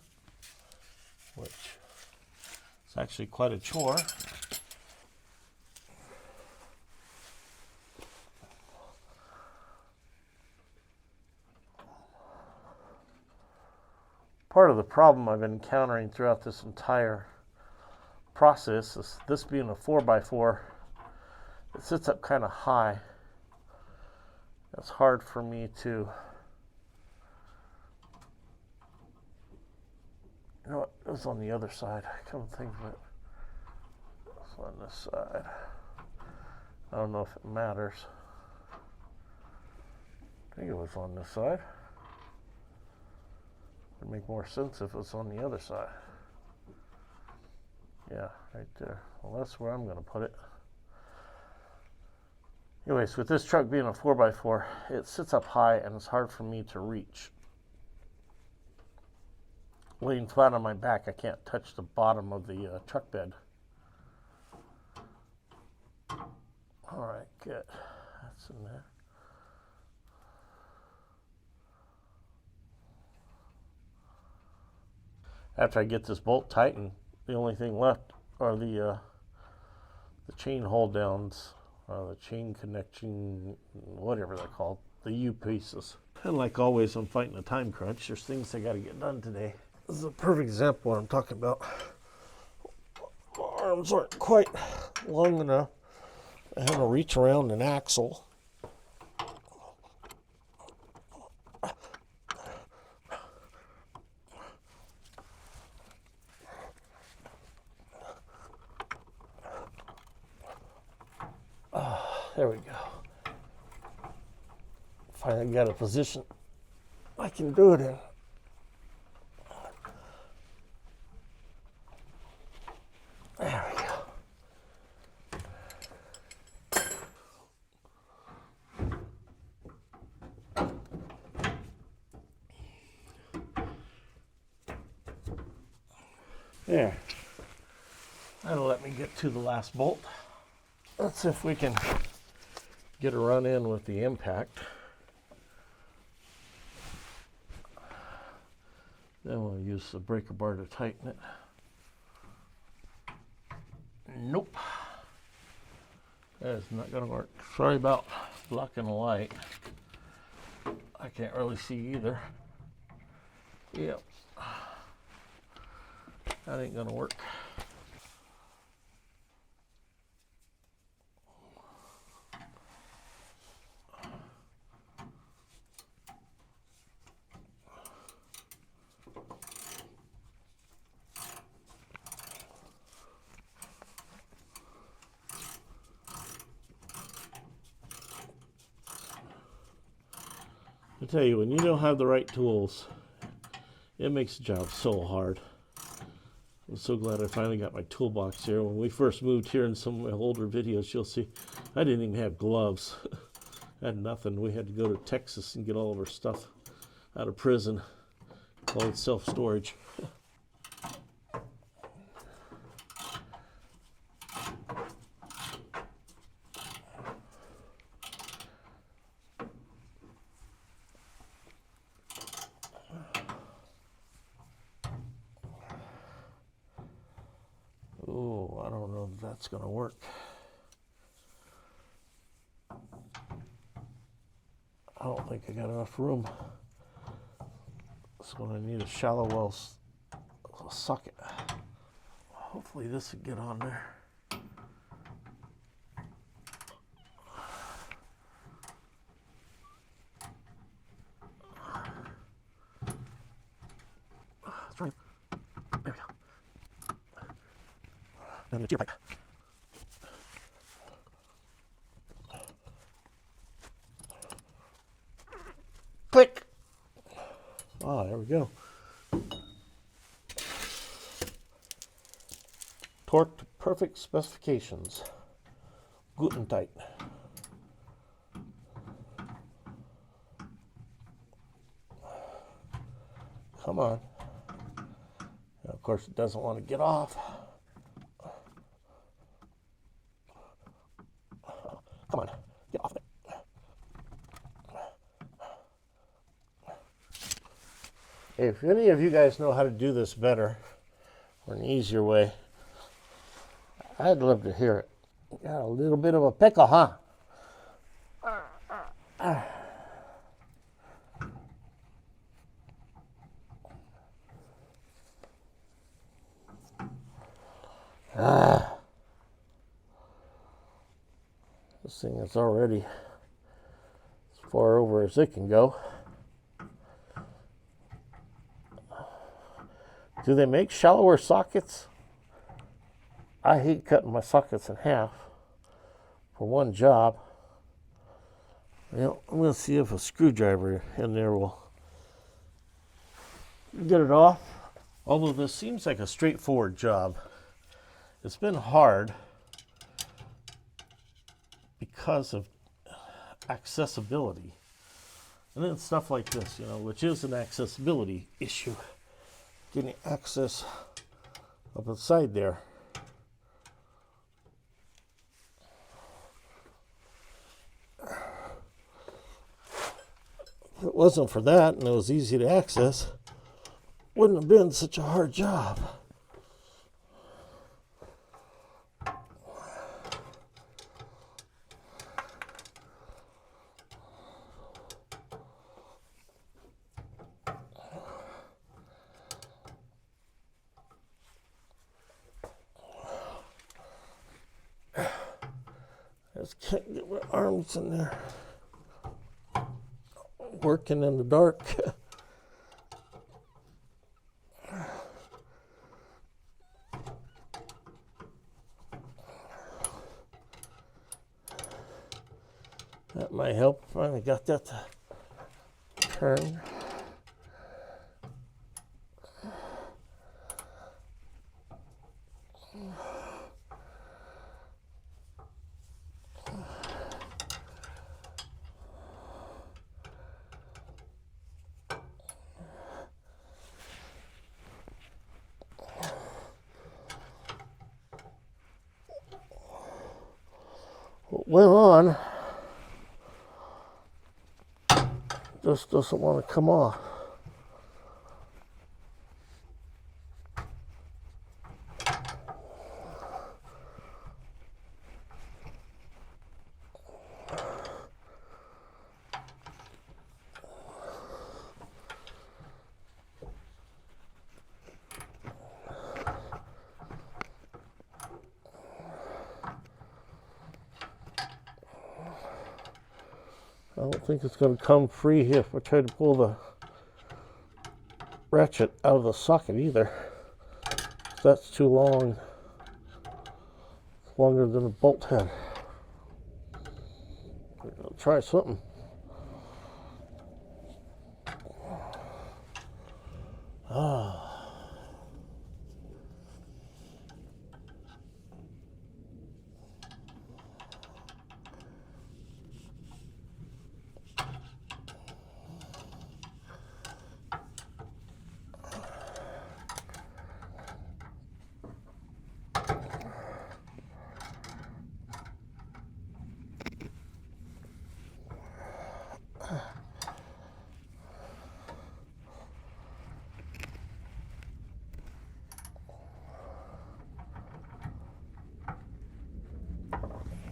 which is actually quite a chore. Part of the problem I've been encountering throughout this entire process is this being a 4x4, it sits up kind of high. It's hard for me to, you know what, it was on the other side. Come think of it. It's on this side. I don't know if it matters. I think it was on this side. It'd make more sense if it was on the other side. Yeah, right there. Well, that's where I'm going to put it. Anyways, with this truck being a 4x4, it sits up high and it's hard for me to reach. Laying flat on my back, I can't touch the bottom of the truck bed. All right, good. That's in there. After I get this bolt tightened, the only thing left are the chain hold downs, the chain connection, whatever they're called, the U pieces. And like always, I'm fighting a time crunch. There's things I got to get done today. This is a perfect example of what I'm talking about. My arms aren't quite long enough. I have to reach around an axle. There we go. Finally got a position I can do it in. There we go. There. That'll let me get to the last bolt. Let's see if we can get a run in with the impact. Then we'll use the breaker bar to tighten it. Nope. That is not going to work. Sorry about blocking the light. I can't really see either. Yep. That ain't going to work. I tell you, when you don't have the right tools, it makes the job so hard. I'm so glad I finally got my toolbox here. When we first moved here in some of my older videos, you'll see I didn't even have gloves. I had nothing. We had to go to Texas and get all of our stuff out of prison. Call it self-storage. Oh, I don't know if that's going to work. I don't think I got enough room That's when I need a shallow well socket. Hopefully this will get on there. That's right. There we go. Now the gear pipe. Click. Ah, there we go. Torque to perfect specifications. Gluten tight. Come on. And of course, it doesn't want to get off. Come on, get off it. If any of you guys know how to do this better or an easier way, I'd love to hear it. Got a little bit of a pickle, huh? This thing is already as far over as it can go. Do they make shallower sockets? I hate cutting my sockets in half for one job. Well, I'm going to see if a screwdriver in there will get it off. Although this seems like a straightforward job, it's been hard because of accessibility. And then stuff like this, which is an accessibility issue. Getting access up inside there. If it wasn't for that and it was easy to access, wouldn't have been such a hard job. Just can't get my arms in there. Working in the dark. That might help. Finally got that to turn. What went on just doesn't want to come off. I don't think it's going to come free if I try to pull the ratchet out of the socket either. That's too long. It's longer than a bolt head. I'll try something.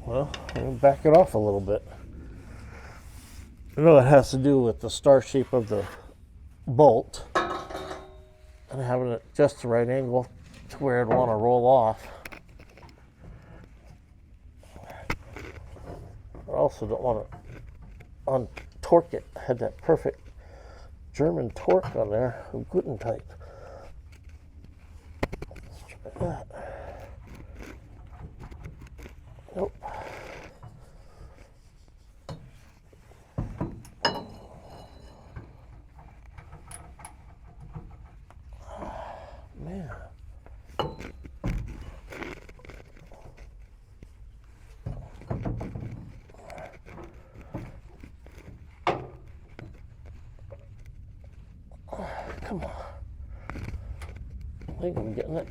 Well, I'm going to back it off a little bit. I know it has to do with the star shape of the bolt. and having it just the right angle to where I'd want to roll off. I also don't want to untorque it. I had that perfect German torque on there, Guten type. Let's try that. Nope. Man. Come on. I think I'm getting it.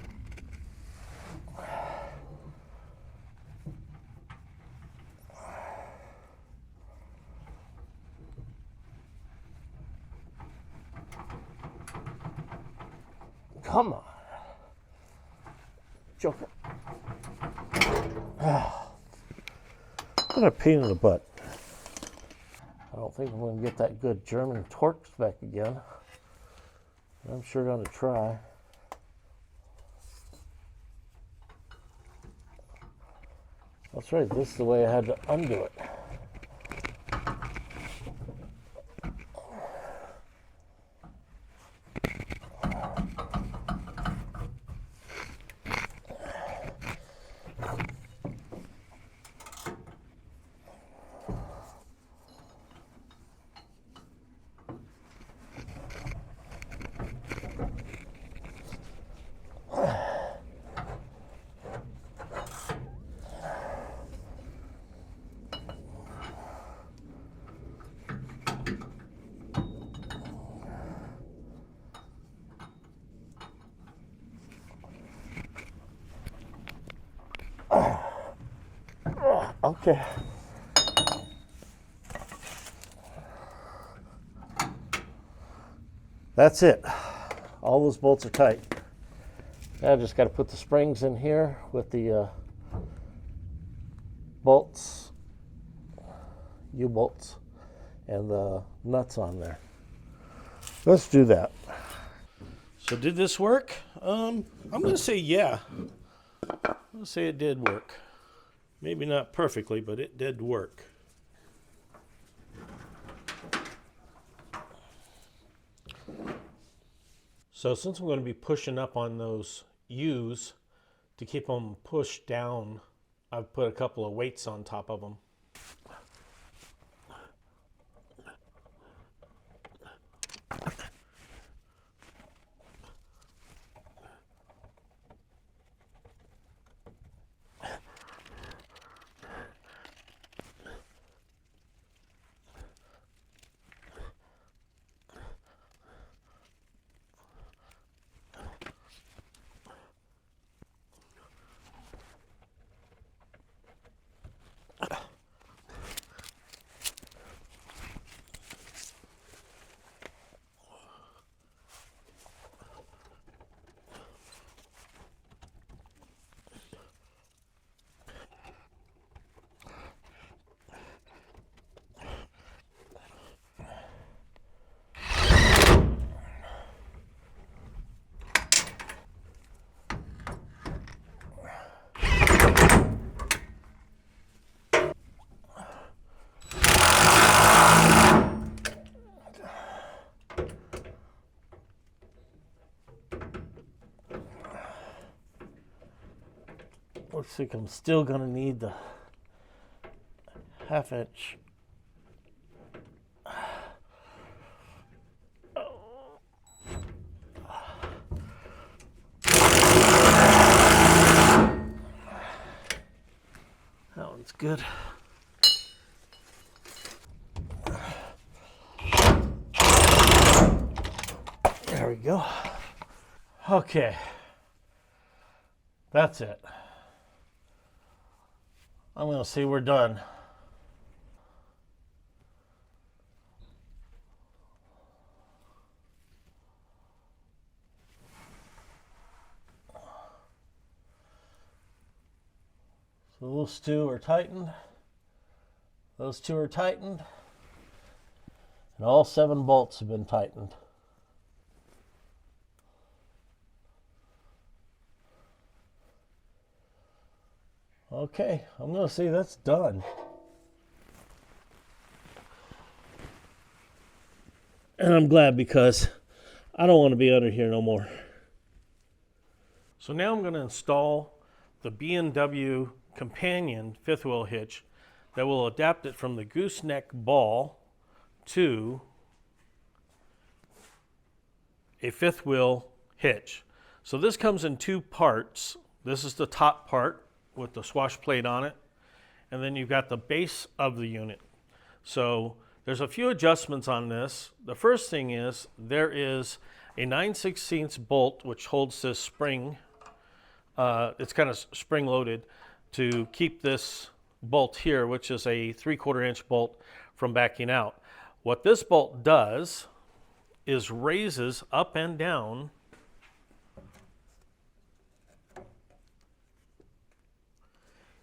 Come on. Joker. What a pain in the butt. I don't think I'm going to get that good German torques back again. I'm sure going to try. That's right, this is the way I had to undo it. Okay. That's it. All those bolts are tight. Now I just got to put the springs in here with the bolts, U-bolts, and the nuts on there. Let's do that. So did this work? I'm going to say yeah. I'm going to say it did work. Maybe not perfectly, but it did work. So since I'm going to be pushing up on those U's to keep them pushed down, I've put a couple of weights on top of them. Looks like I'm still going to need the 1/2 inch. That one's good. There we go. Okay. That's it. I'm going to say we're done. So those two are tightened. Those two are tightened. And all 7 bolts have been tightened. Okay, I'm gonna say that's done. And I'm glad, because I don't want to be under here no more. So now I'm going to install the B&W companion fifth wheel hitch that will adapt it from the gooseneck ball to a fifth wheel hitch. So this comes in two parts. This is the top part with the swash plate on it, and then you've got the base of the unit. So there's a few adjustments on this. The first thing is there is a 9/16 bolt which holds this spring. It's kind of spring loaded to keep this bolt here, which is a 3/4 inch bolt, from backing out. What this bolt does is raises up and down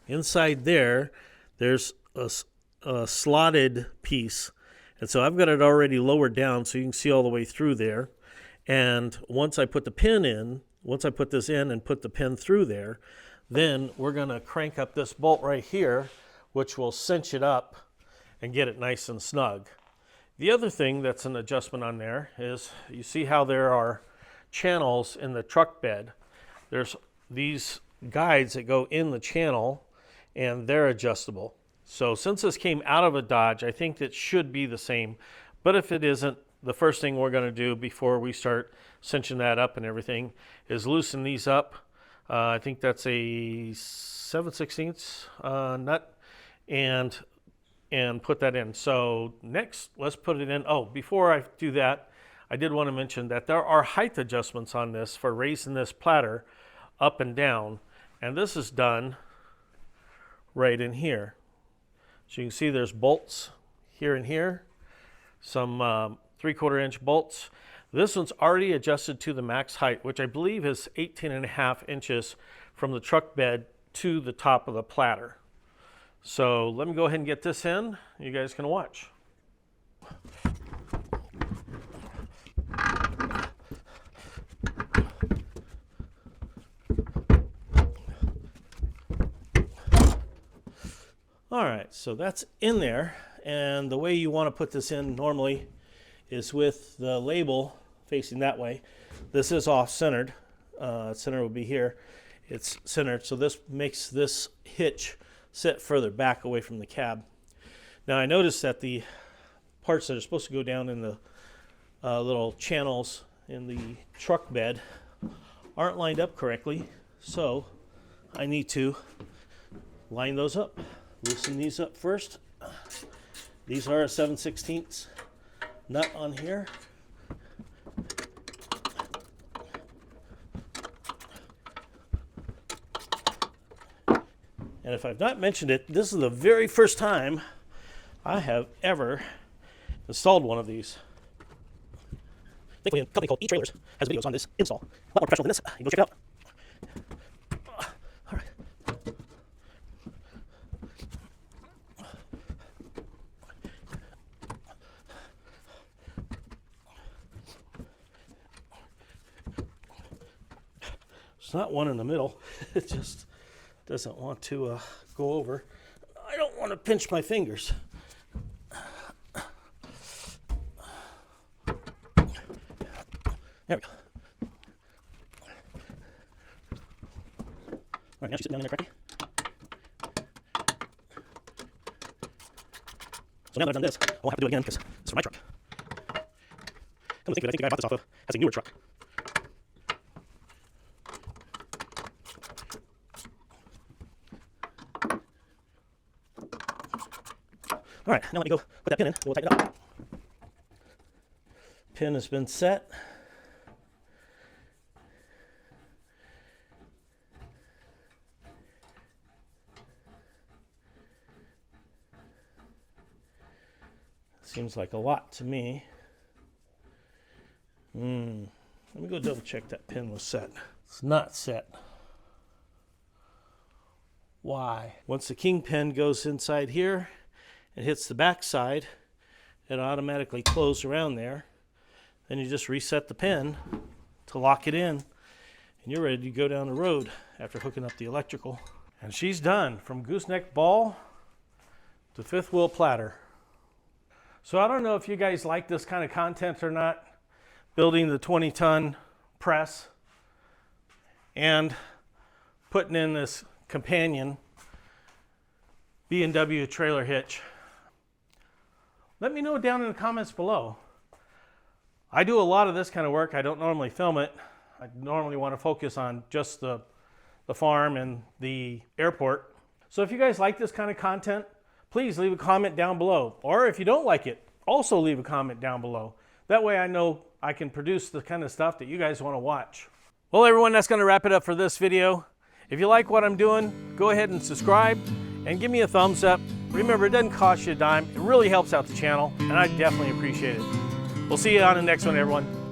inside there. There's a slotted piece, and so I've got it already lowered down so you can see all the way through there. And once I put the pin in, once I put this in and put the pin through there, then we're going to crank up this bolt right here, which will cinch it up and get it nice and snug. The other thing that's an adjustment on there is, you see how there are channels in the truck bed. There's these guides that go in the channel, and they're adjustable. So since this came out of a Dodge, I think that should be the same. But if it isn't, the first thing we're going to do before we start cinching that up and everything is loosen these up. I think that's a 7/16 nut, and put that in. So next, let's put it in. Oh, before I do that, I did want to mention that there are height adjustments on this for raising this platter up and down, and this is done right in here. So you can see there's bolts here and here, some 3/4 inch bolts. This one's already adjusted to the max height, which I believe is 18.5 inches from the truck bed to the top of the platter. So let me go ahead and get this in. You guys can watch. All right, so that's in there, and the way you want to put this in normally is with the label facing that way. This is off-centered. Center would be here. It's centered, so this makes this hitch sit further back away from the cab. Now I noticed that the parts that are supposed to go down in the little channels in the truck bed aren't lined up correctly, so I need to line those up. Loosen these up first. These are a 7/16 nut on here. And if I've not mentioned it, this is the very first time I have ever installed one of these. Thankfully, a company called E-Trailers has videos on this install. A lot more professional than this. You can go check it out. All right. It's not one in the middle. It just doesn't want to go over. I don't want to pinch my fingers. There we go. All right, now she's sitting down in there correctly. So now that I've done this, I won't have to do it again because this is my truck. Come to think of it, I think the guy I bought this off of has a newer truck. All right, now let me go put that pin in, and we'll tighten it up. Pin has been set. Seems like a lot to me. Let me go double check that pin was set. It's not set. Why? Once the king pin goes inside here, it hits the back side, it automatically closes around there. Then you just reset the pin to lock it in, and you're ready to go down the road after hooking up the electrical. And she's done, from gooseneck ball to fifth wheel platter. So I don't know if you guys like this kind of content or not, building the 20-ton press and putting in this companion B&W trailer hitch. Let me know down in the comments below. I do a lot of this kind of work. I don't normally film it. I normally want to focus on just the farm and the airport. So if you guys like this kind of content, please leave a comment down below. Or if you don't like it, also leave a comment down below. That way I know I can produce the kind of stuff that you guys want to watch. Well, everyone, that's going to wrap it up for this video. If you like what I'm doing, go ahead and subscribe and give me a thumbs up. Remember, it doesn't cost you a dime. It really helps out the channel, and I definitely appreciate it. We'll see you on the next one, everyone.